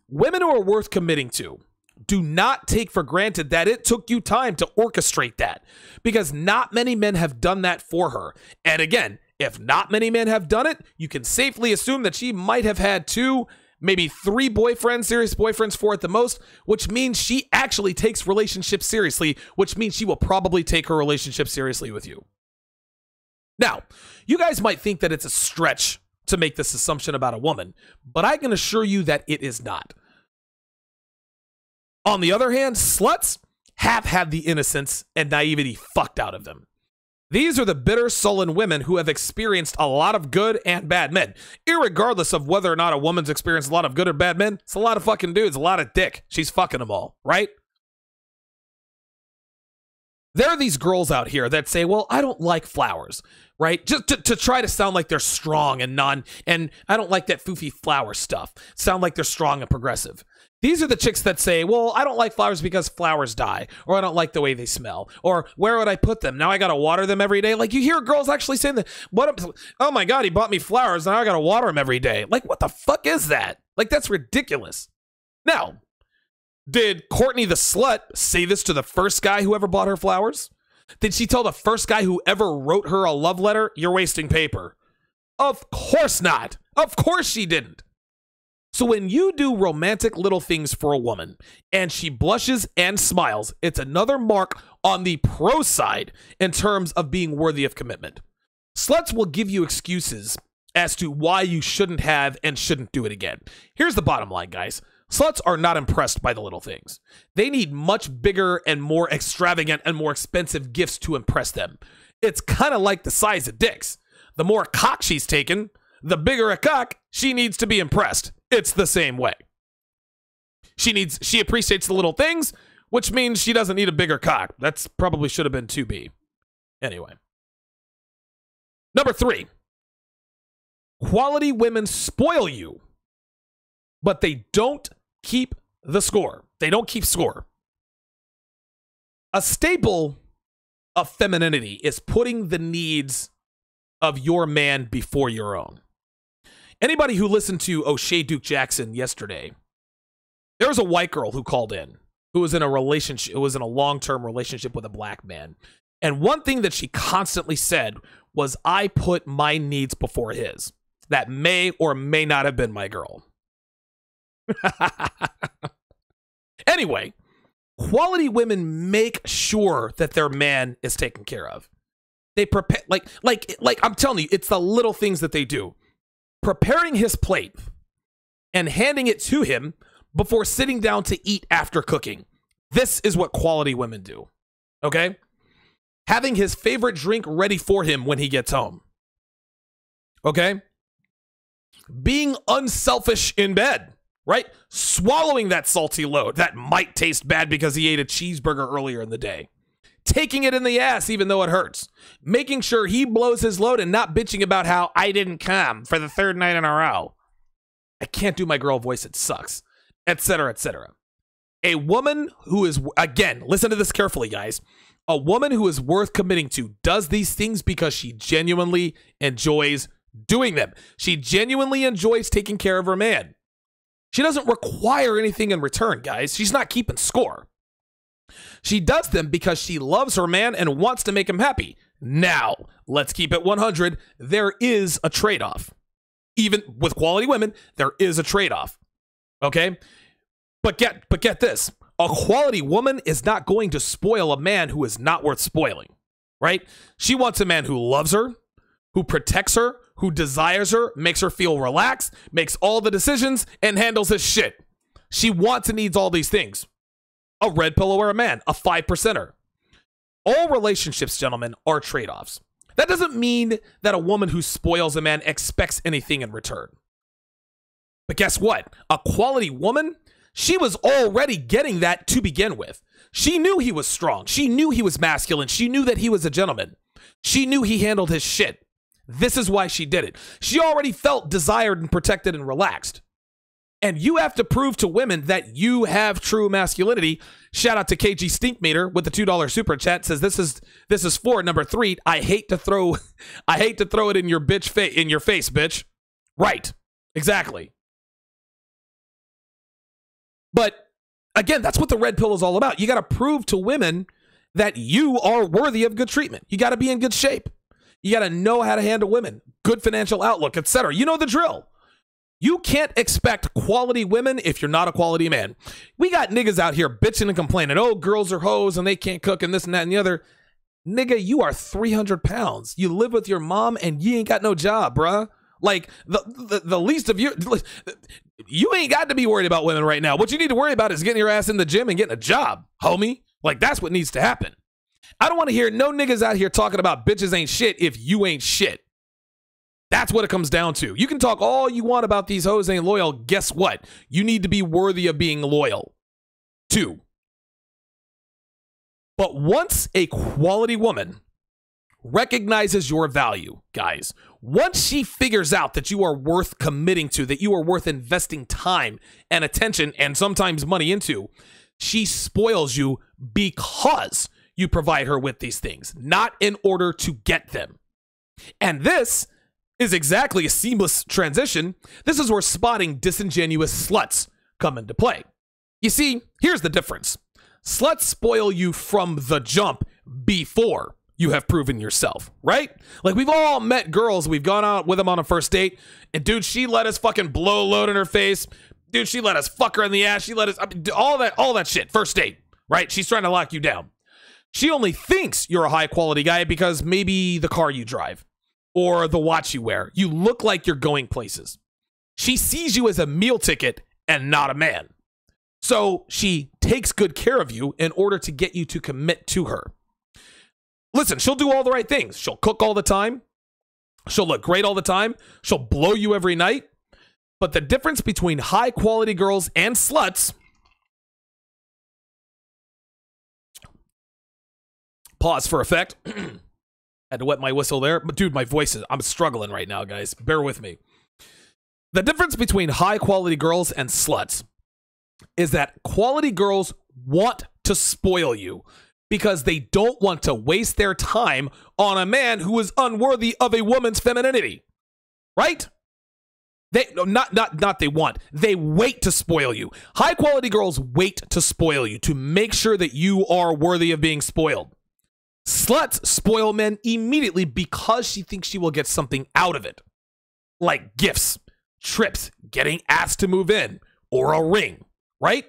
Women who are worth committing to do not take for granted that it took you time to orchestrate that, because not many men have done that for her. And again, if not many men have done it, you can safely assume that she might have had 2, maybe 3 boyfriends, serious boyfriends, 4 at the most, which means she actually takes relationships seriously, which means she will probably take her relationship seriously with you. Now, you guys might think that it's a stretch to make this assumption about a woman, but I can assure you that it is not. On the other hand, sluts have had the innocence and naivety fucked out of them. These are the bitter, sullen women who have experienced a lot of good and bad men. Irregardless of whether or not a woman's experienced a lot of good or bad men, it's a lot of fucking dudes, a lot of dick. She's fucking them all, right? There are these girls out here that say, well, I don't like flowers, right? Just to try to sound like they're strong and I don't like that foofy flower stuff. Sound like they're strong and progressive. These are the chicks that say, well, I don't like flowers because flowers die, or I don't like the way they smell, or where would I put them? Now I got to water them every day. Like, you hear girls actually saying that, oh my God, he bought me flowers, now I got to water them every day. Like, what the fuck is that? Like, that's ridiculous. Now, did Courtney the slut say this to the first guy who ever bought her flowers? Did she tell the first guy who ever wrote her a love letter, you're wasting paper? Of course not. Of course she didn't. So when you do romantic little things for a woman and she blushes and smiles, it's another mark on the pro side in terms of being worthy of commitment. Sluts will give you excuses as to why you shouldn't have and shouldn't do it again. Here's the bottom line, guys. Sluts are not impressed by the little things. They need much bigger and more extravagant and more expensive gifts to impress them. It's kind of like the size of dicks. The more cock she's taken, the bigger a cock she needs to be impressed. It's the same way. She appreciates the little things, which means she doesn't need a bigger cock. That's probably should have been 2B. Anyway. Number 3. Quality women spoil you, but they don't keep the score. They don't keep score. A staple of femininity is putting the needs of your man before your own. Anybody who listened to O'Shea Duke Jackson yesterday, there was a white girl who called in, who was in a relationship, who was in a long-term relationship with a black man. And one thing that she constantly said was, I put my needs before his. That may or may not have been my girl. Anyway, quality women make sure that their man is taken care of. They prepare, like I'm telling you, it's the little things that they do. Preparing his plate and handing it to him before sitting down to eat after cooking. This is what quality women do. Okay? Having his favorite drink ready for him when he gets home. Okay? Being unselfish in bed, right? Swallowing that salty load that might taste bad because he ate a cheeseburger earlier in the day. taking it in the ass even though it hurts, making sure he blows his load and not bitching about how I didn't come for the third night in a row. I can't do my girl voice, it sucks, etc., etc. A woman who is, again, listen to this carefully, guys. A woman who is worth committing to does these things because she genuinely enjoys doing them. She genuinely enjoys taking care of her man. She doesn't require anything in return, guys. She's not keeping score. She does them because she loves her man and wants to make him happy. Now, let's keep it 100. There is a trade-off. Even with quality women, there is a trade-off. Okay? But get this. A quality woman is not going to spoil a man who is not worth spoiling. Right? She wants a man who loves her, who protects her, who desires her, makes her feel relaxed, makes all the decisions, and handles his shit. She wants and needs all these things. A red pill or a man, a 5%er. All relationships, gentlemen, are trade-offs. That doesn't mean that a woman who spoils a man expects anything in return. But guess what? A quality woman, she was already getting that to begin with. She knew he was strong. She knew he was masculine. She knew that he was a gentleman. She knew he handled his shit. This is why she did it. She already felt desired and protected and relaxed. And you have to prove to women that you have true masculinity. Shout out to KG Stinkmeter with the $2 super chat. Says this is for number 3. I hate to throw it in your face, bitch. Right. Exactly. But again, that's what the red pill is all about. You got to prove to women that you are worthy of good treatment. You got to be in good shape. You got to know how to handle women, good financial outlook, etc. You know the drill. You can't expect quality women if you're not a quality man. We got niggas out here bitching and complaining. Oh, girls are hoes and they can't cook and this and that and the other. Nigga, you are 300 pounds. You live with your mom and you ain't got no job, bruh. Like, the least of you ain't got to be worried about women right now. What you need to worry about is getting your ass in the gym and getting a job, homie. Like, that's what needs to happen. I don't want to hear no niggas out here talking about bitches ain't shit if you ain't shit. That's what it comes down to. You can talk all you want about these hoes ain't loyal. Guess what? You need to be worthy of being loyal, too. But once a quality woman recognizes your value, guys, once she figures out that you are worth committing to, that you are worth investing time and attention and sometimes money into, she spoils you because you provide her with these things, not in order to get them. And this is exactly a seamless transition. This is where spotting disingenuous sluts come into play. You see, here's the difference. Sluts spoil you from the jump before you have proven yourself, right? Like, we've all met girls, we've gone out with them on a first date, and dude, she let us fucking blow load in her face. Dude, she let us fuck her in the ass. She let us, all that shit, first date, right? She's trying to lock you down. She only thinks you're a high quality guy because maybe the car you drive or the watch you wear. You look like you're going places. She sees you as a meal ticket and not a man. So she takes good care of you in order to get you to commit to her. Listen, she'll do all the right things. She'll cook all the time. She'll look great all the time. She'll blow you every night. But the difference between high quality girls and sluts, pause for effect. Had to wet my whistle there. But dude, my voice is, I'm struggling right now, guys. Bear with me. The difference between high quality girls and sluts is that quality girls want to spoil you because they don't want to waste their time on a man who is unworthy of a woman's femininity. Right? They wait to spoil you. High quality girls wait to spoil you, to make sure that you are worthy of being spoiled. Sluts spoil men immediately because she thinks she will get something out of it. Like gifts, trips, getting asked to move in, or a ring, right?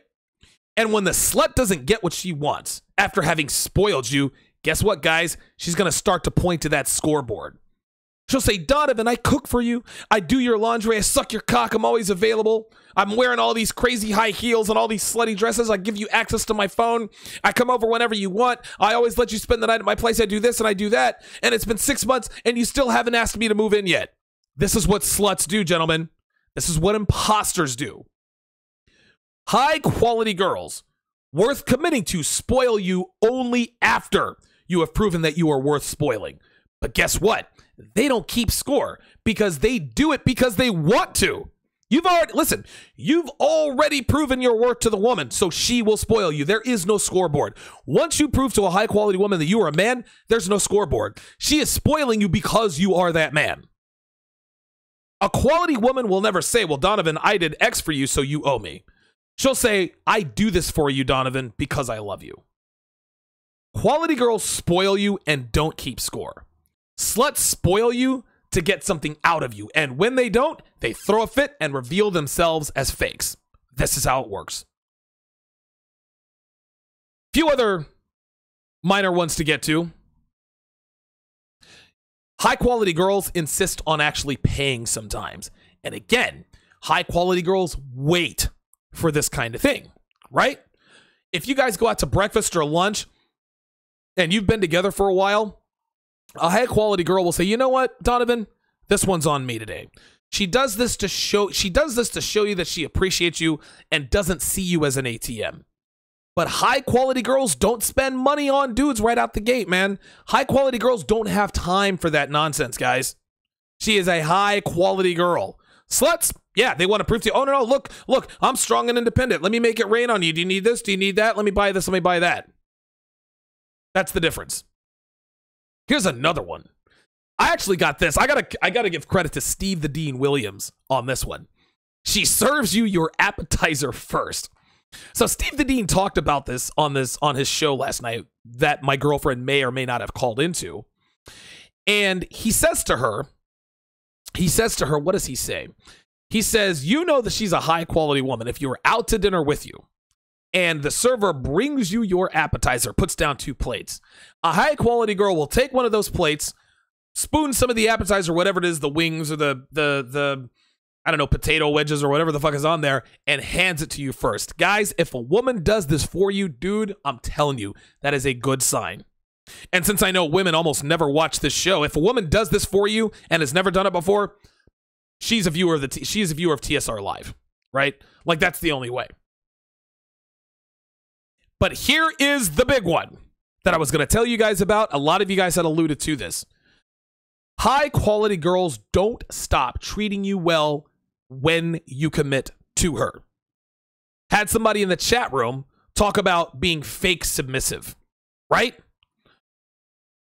And when the slut doesn't get what she wants after having spoiled you, guess what, guys? She's going to start to point to that scoreboard. She'll say, Donovan, I cook for you. I do your laundry. I suck your cock. I'm always available. I'm wearing all these crazy high heels and all these slutty dresses. I give you access to my phone. I come over whenever you want. I always let you spend the night at my place. I do this and I do that. And it's been 6 months and you still haven't asked me to move in yet. This is what sluts do, gentlemen. This is what imposters do. High quality girls worth committing to spoil you only after You have proven that you are worth spoiling. But guess what? They don't keep score because they do it because they want to. You've already proven your worth to the woman, so she will spoil you. There is no scoreboard. Once you prove to a high-quality woman that you are a man, there's no scoreboard. She is spoiling you because you are that man. A quality woman will never say, well, Donovan, I did X for you, so you owe me. She'll say, I do this for you, Donovan, because I love you. Quality girls spoil you and don't keep score. Sluts spoil you to get something out of you. And when they don't, they throw a fit and reveal themselves as fakes. This is how it works. Few other minor ones to get to. High quality girls insist on actually paying sometimes. And again, high quality girls wait for this kind of thing, right? If you guys go out to breakfast or lunch and you've been together for a while, a high quality girl will say, you know what, Donovan, this one's on me today. She does this to show you that she appreciates you and doesn't see you as an ATM. But high quality girls don't spend money on dudes right out the gate, man. High quality girls don't have time for that nonsense, guys. She is a high quality girl. Sluts, yeah, they want to prove to you, oh no, look, I'm strong and independent. Let me make it rain on you. Do you need this? Do you need that? Let me buy this, let me buy that. That's the difference. Here's another one. I actually got this. I gotta give credit to Steve the Dean Williams on this one. She serves you your appetizer first. So Steve the Dean talked about this on his show last night that my girlfriend may or may not have called into. And he says to her, what does he say? He says, you know that she's a high quality woman if you were out to dinner with you and the server brings you your appetizer, puts down 2 plates. A high quality girl will take one of those plates, spoon some of the appetizer, whatever it is, the wings or the I don't know, potato wedges or whatever the fuck is on there, and hands it to you first. Guys, if a woman does this for you, dude, I'm telling you, that is a good sign. And since I know women almost never watch this show, if a woman does this for you and has never done it before, she's a viewer of TSR Live, right? Like, that's the only way. But here is the big one that I was going to tell you guys about. A lot of you guys had alluded to this. High quality girls don't stop treating you well when you commit to her. Had somebody in the chat room talk about being fake submissive, right?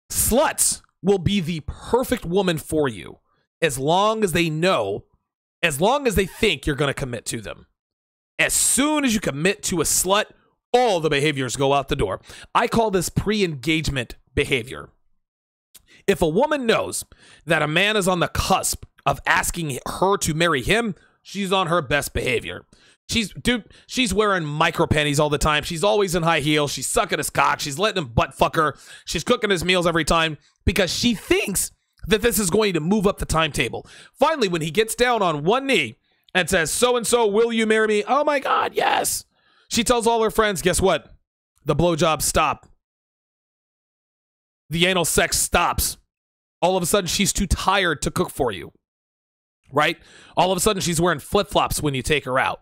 Sluts will be the perfect woman for you as long as they think you're going to commit to them. As soon as you commit to a slut, all the behaviors go out the door. I call this pre-engagement behavior. If a woman knows that a man is on the cusp of asking her to marry him, she's on her best behavior. She's wearing micro panties all the time. She's always in high heels. She's sucking his cock. She's letting him butt fuck her. She's cooking his meals every time because she thinks that this is going to move up the timetable. Finally, when he gets down on one knee and says, so-and-so, will you marry me? Oh my God, yes. She tells all her friends, guess what? The blowjobs stop. The anal sex stops. All of a sudden, she's too tired to cook for you, right? All of a sudden, she's wearing flip-flops when you take her out.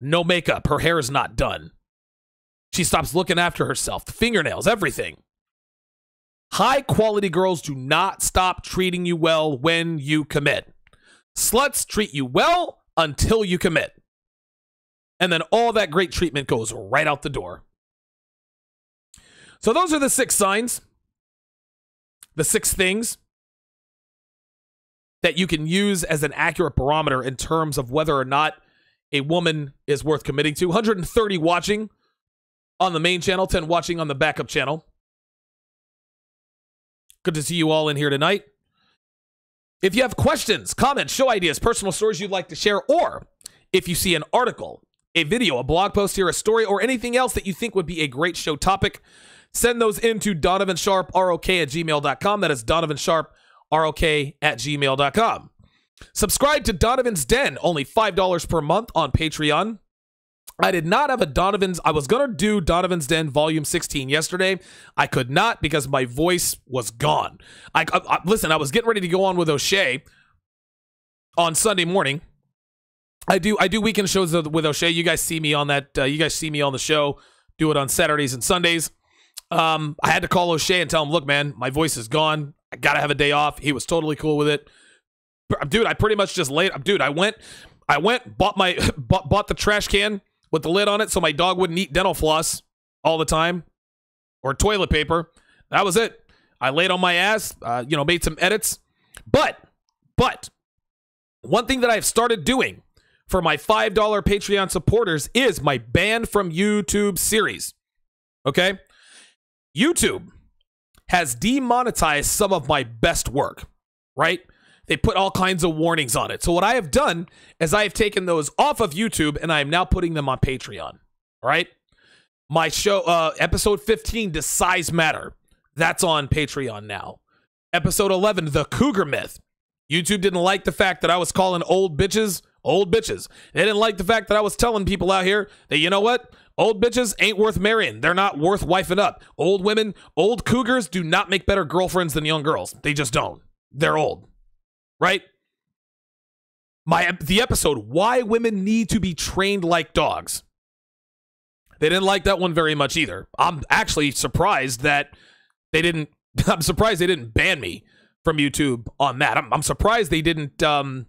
No makeup. Her hair is not done. She stops looking after herself. The fingernails, everything. High-quality girls do not stop treating you well when you commit. Sluts treat you well until you commit. And then all that great treatment goes right out the door. So those are the 6 signs. The 6 things that you can use as an accurate barometer in terms of whether or not a woman is worth committing to. 130 watching on the main channel, 10 watching on the backup channel. Good to see you all in here tonight. If you have questions, comments, show ideas, personal stories you'd like to share, or if you see an article, a video, a blog post here, a story, or anything else that you think would be a great show topic, send those into DonovanSharpROK@gmail.com. That is DonovanSharpROK@gmail.com. Subscribe to Donovan's Den, only $5 per month on Patreon. I did not have a Donovan's. I was going to do Donovan's Den Volume 16 yesterday. I could not because my voice was gone. Listen, I was getting ready to go on with O'Shea on Sunday morning. I do weekend shows with O'Shea. You guys see me on that. You guys see me on the show. Do it on Saturdays and Sundays. I had to call O'Shea and tell him, look, man, my voice is gone. I got to have a day off. He was totally cool with it. Dude, I pretty much just laid, dude, I went, bought the trash can with the lid on it so my dog wouldn't eat dental floss all the time or toilet paper. That was it. I laid on my ass, made some edits. But one thing that I've started doing for my $5 Patreon supporters is my Banned from YouTube series. Okay? YouTube has demonetized some of my best work, right? They put all kinds of warnings on it. So what I have done is I have taken those off of YouTube and I am now putting them on Patreon. All right? My show, episode 15, Does Size Matter? That's on Patreon now. Episode 11, The Cougar Myth. YouTube didn't like the fact that I was calling old bitches. They didn't like the fact that I was telling people out here that, you know what? Old bitches ain't worth marrying. They're not worth wifing up. Old women, old cougars do not make better girlfriends than young girls. They just don't. They're old. Right? The episode, Why Women Need to Be Trained Like Dogs. They didn't like that one very much either. I'm actually surprised that I'm surprised they didn't ban me from YouTube on that. I'm surprised they didn't. I'm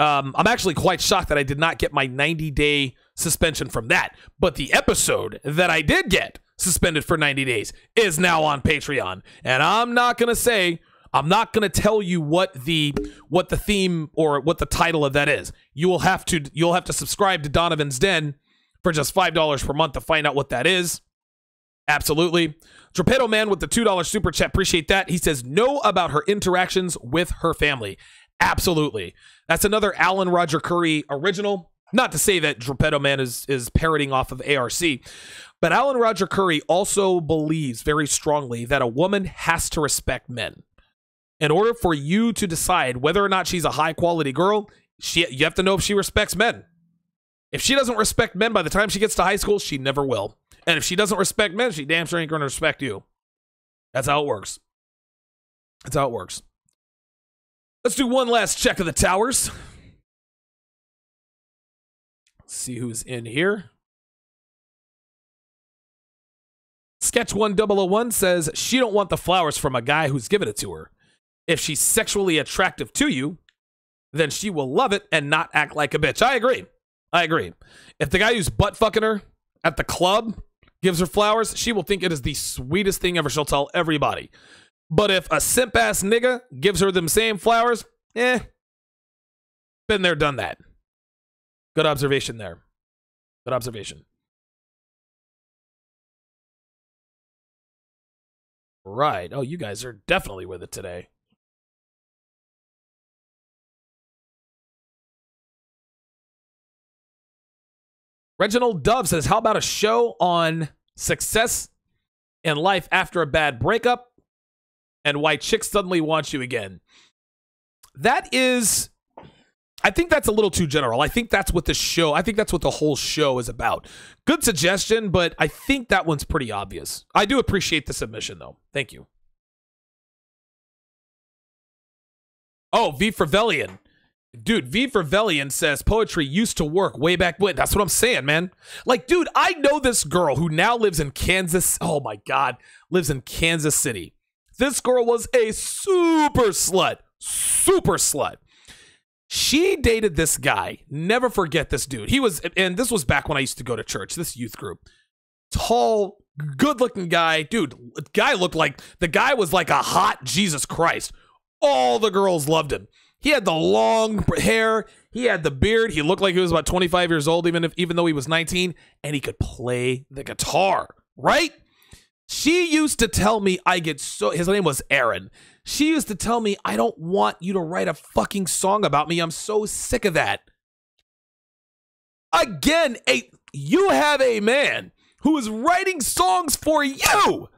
actually quite shocked that I did not get my 90-day suspension from that. But the episode that I did get suspended for 90 days is now on Patreon. And I'm not going to tell you what the theme or what the title of that is. You'll have to subscribe to Donovan's Den for just $5 per month to find out what that is. Absolutely. Torpedo Man with the $2 super chat. Appreciate that. He says, know about her interactions with her family. Absolutely. That's another Alan Roger Curry original. Not to say that Torpedo Man is parroting off of ARC, but Alan Roger Curry also believes very strongly that a woman has to respect men. In order for you to decide whether or not she's a high-quality girl, you have to know if she respects men. If she doesn't respect men by the time she gets to high school, she never will. And if she doesn't respect men, she damn sure ain't going to respect you. That's how it works. Let's do one last check of the towers. Let's see who's in here. Sketch1001 says she don't want the flowers from a guy who's given it to her. If she's sexually attractive to you, then she will love it and not act like a bitch. I agree. If the guy who's butt fucking her at the club gives her flowers, she will think it is the sweetest thing ever. She'll tell everybody. But if a simp ass nigga gives her them same flowers, been there, done that. Good observation there. Good observation. Right. Oh, you guys are definitely with it today. Reginald Dove says, how about a show on success in life after a bad breakup and why chicks suddenly want you again? I think that's a little too general. I think that's what the whole show is about. Good suggestion, but I think that one's pretty obvious. I do appreciate the submission, though. Thank you. Oh, V for Velian. Dude, V for Velian says poetry used to work way back when. That's what I'm saying, man. Like, dude, I know this girl who now lives in Kansas. Oh, my God. Lives in Kansas City. This girl was a super slut. She dated this guy. Never forget this dude. And this was back when I used to go to church, this youth group. Tall, good-looking guy. Dude, the guy was like a hot Jesus Christ. All the girls loved him. He had the long hair. He had the beard. He looked like he was about 25 years old, even though he was 19, and he could play the guitar, right? She used to tell me his name was Aaron. She used to tell me, I don't want you to write a fucking song about me. I'm so sick of that. Again, you have a man who is writing songs for you.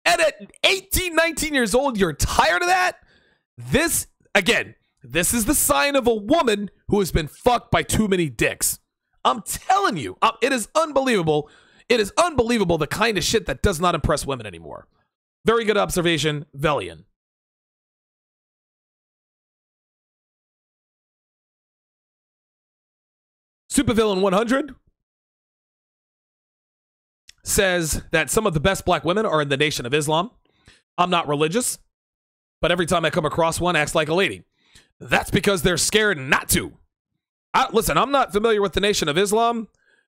And at 18, 19 years old, you're tired of that? This is the sign of a woman who has been fucked by too many dicks. I'm telling you, it is unbelievable. It is unbelievable the kind of shit that does not impress women anymore. Very good observation, Velian. Supervillain 100 says that some of the best black women are in the Nation of Islam. I'm not religious, but every time I come across one, acts like a lady. That's because they're scared not to. Listen, I'm not familiar with the Nation of Islam,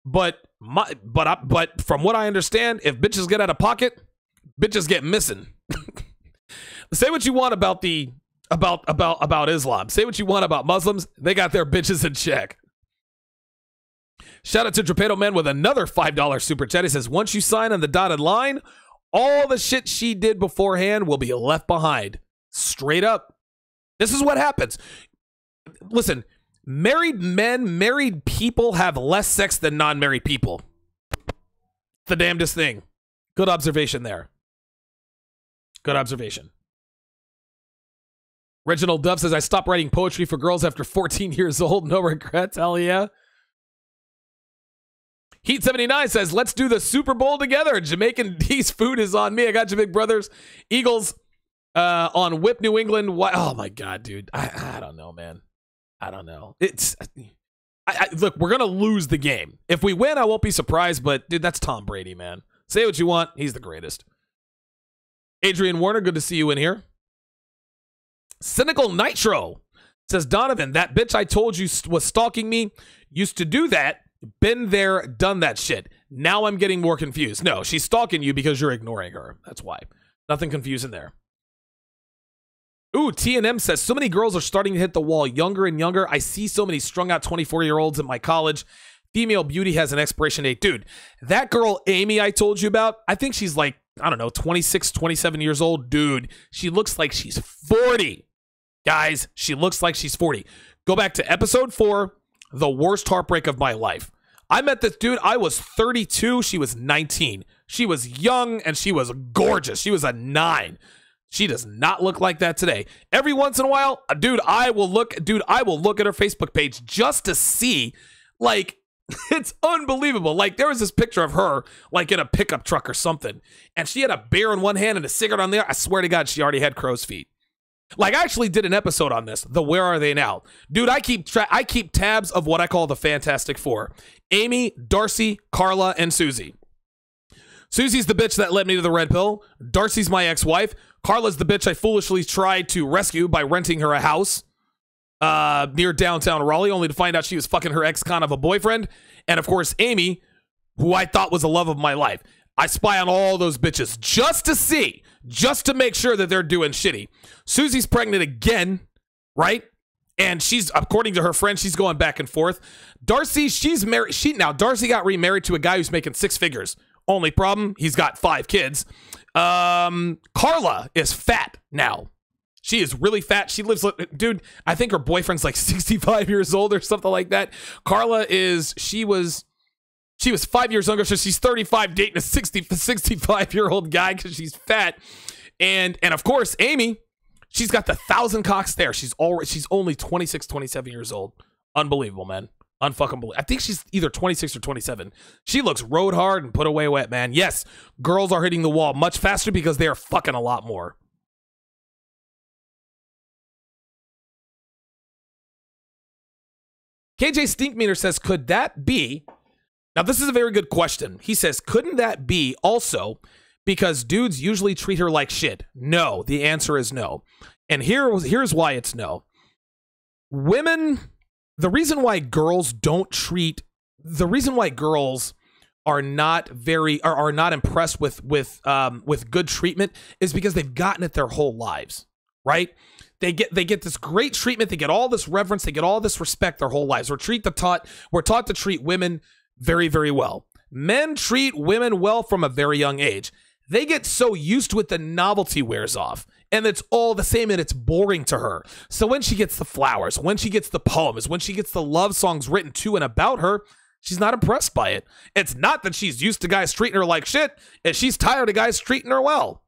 but from what I understand, if bitches get out of pocket, bitches get missing. Say what you want about about Islam. Say what you want about Muslims. They got their bitches in check. Shout out to Drapedo Man with another $5 super chat. He says, once you sign on the dotted line, all the shit she did beforehand will be left behind. Straight up. This is what happens. Listen, married men, married people have less sex than non-married people. The damnedest thing. Good observation there. Good observation. Reginald Dove says, I stopped writing poetry for girls after 14 years old. No regrets. Hell yeah. Heat 79 says, let's do the Super Bowl together. Jamaican D's food is on me. I got you, big brothers. Eagles on Whip New England. Oh, my God, dude. I don't know, man. I don't know. Look, we're going to lose the game. If we win, I won't be surprised. But, dude, that's Tom Brady, man. Say what you want. He's the greatest. Adrian Warner, good to see you in here. Cynical Nitro says, Donovan, that bitch I told you was stalking me used to do that. Been there, done that shit. Now I'm getting more confused. No, she's stalking you because you're ignoring her. That's why. Nothing confusing there. Ooh, T&M says, so many girls are starting to hit the wall younger and younger. I see so many strung out 24-year-olds in my college. Female beauty has an expiration date. Dude, that girl, Amy, I told you about, I think she's like, I don't know, 26, 27 years old. Dude, she looks like she's 40. Guys, she looks like she's 40. Go back to episode 4, the worst heartbreak of my life. I met this dude. I was 32. She was 19. She was young and she was gorgeous. She was a 9. She does not look like that today. Every once in a while, dude, I will look at her Facebook page just to see, like, it's unbelievable. Like, there was this picture of her, like, in a pickup truck or something, and she had a beer in one hand and a cigarette on the other. I swear to God, she already had crow's feet. Like, I actually did an episode on this, the Where Are They Now? Dude, I keep tabs of what I call the Fantastic Four. Amy, Darcy, Carla, and Susie. Susie's the bitch that led me to the red pill. Darcy's my ex-wife. Carla's the bitch I foolishly tried to rescue by renting her a house near downtown Raleigh, only to find out she was fucking her ex-con of a boyfriend. And, of course, Amy, who I thought was the love of my life. I spy on all those bitches just to make sure that they're doing shitty. Susie's pregnant again, right? And she's, according to her friend, she's going back and forth. Darcy, she's married. Darcy got remarried to a guy who's making 6 figures. Only problem, he's got 5 kids. Carla is fat now. She is really fat. She lives, dude, I think her boyfriend's like 65 years old or something like that. Carla she was 5 years younger, so she's 35 dating a 65-year-old guy because she's fat. And of course, Amy, she's got the 1,000 cocks there. She's only 26, 27 years old. Unbelievable, man. Unfucking believable. I think she's either 26 or 27. She looks road hard and put away wet, man. Yes, girls are hitting the wall much faster because they are fucking a lot more. KJ Stinkmeter says, could that be... Now, this is a very good question. He says, couldn't that be also because dudes usually treat her like shit? No, the answer is no. And here's why it's no. Women, the reason why girls are not impressed with good treatment is because they've gotten it their whole lives, right? They get this great treatment, they get all this reverence, they get all this respect their whole lives. We're taught to treat women very, very well. Men treat women well from a very young age. They get so used to it, the novelty wears off. And it's all the same and it's boring to her. So when she gets the flowers, when she gets the poems, when she gets the love songs written to and about her, she's not impressed by it. It's not that she's used to guys treating her like shit. It's she's tired of guys treating her well.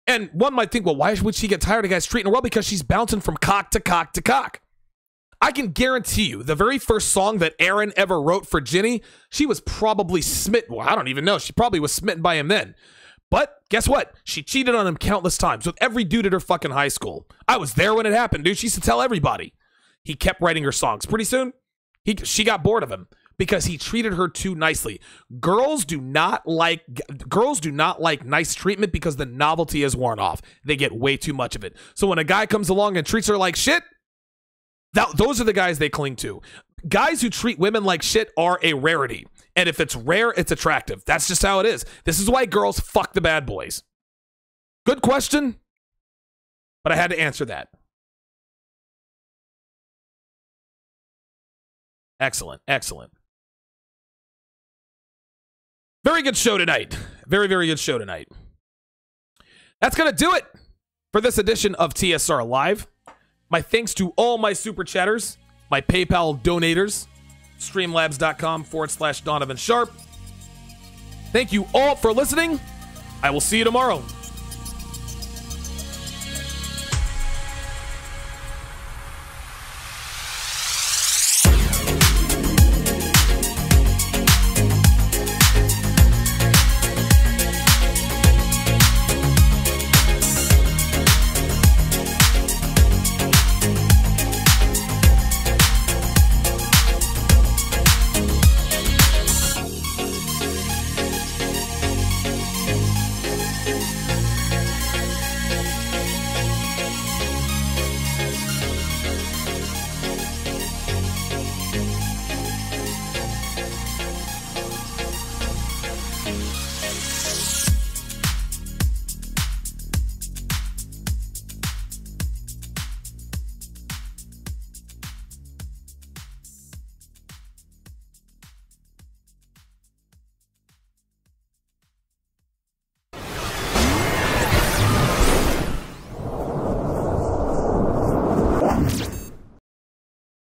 And one might think, well, why would she get tired of guys treating her well? Because she's bouncing from cock to cock to cock. I can guarantee you, the very first song that Aaron ever wrote for Ginny, she was probably smitten. Well, I don't even know. She probably was smitten by him then. But guess what? She cheated on him countless times with every dude at her fucking high school. I was there when it happened, dude. She used to tell everybody. He kept writing her songs. Pretty soon, she got bored of him. because he treated her too nicely. Girls do not like nice treatment because the novelty is worn off. They get way too much of it. So when a guy comes along and treats her like shit, those are the guys they cling to. Guys who treat women like shit are a rarity. And if it's rare, it's attractive. That's just how it is. This is why girls fuck the bad boys. Good question, but I had to answer that. Excellent, excellent. Very good show tonight. Very, very good show tonight. That's going to do it for this edition of TSR Live. My thanks to all my super chatters, my PayPal donators, streamlabs.com/Donovan Sharp. Thank you all for listening. I will see you tomorrow.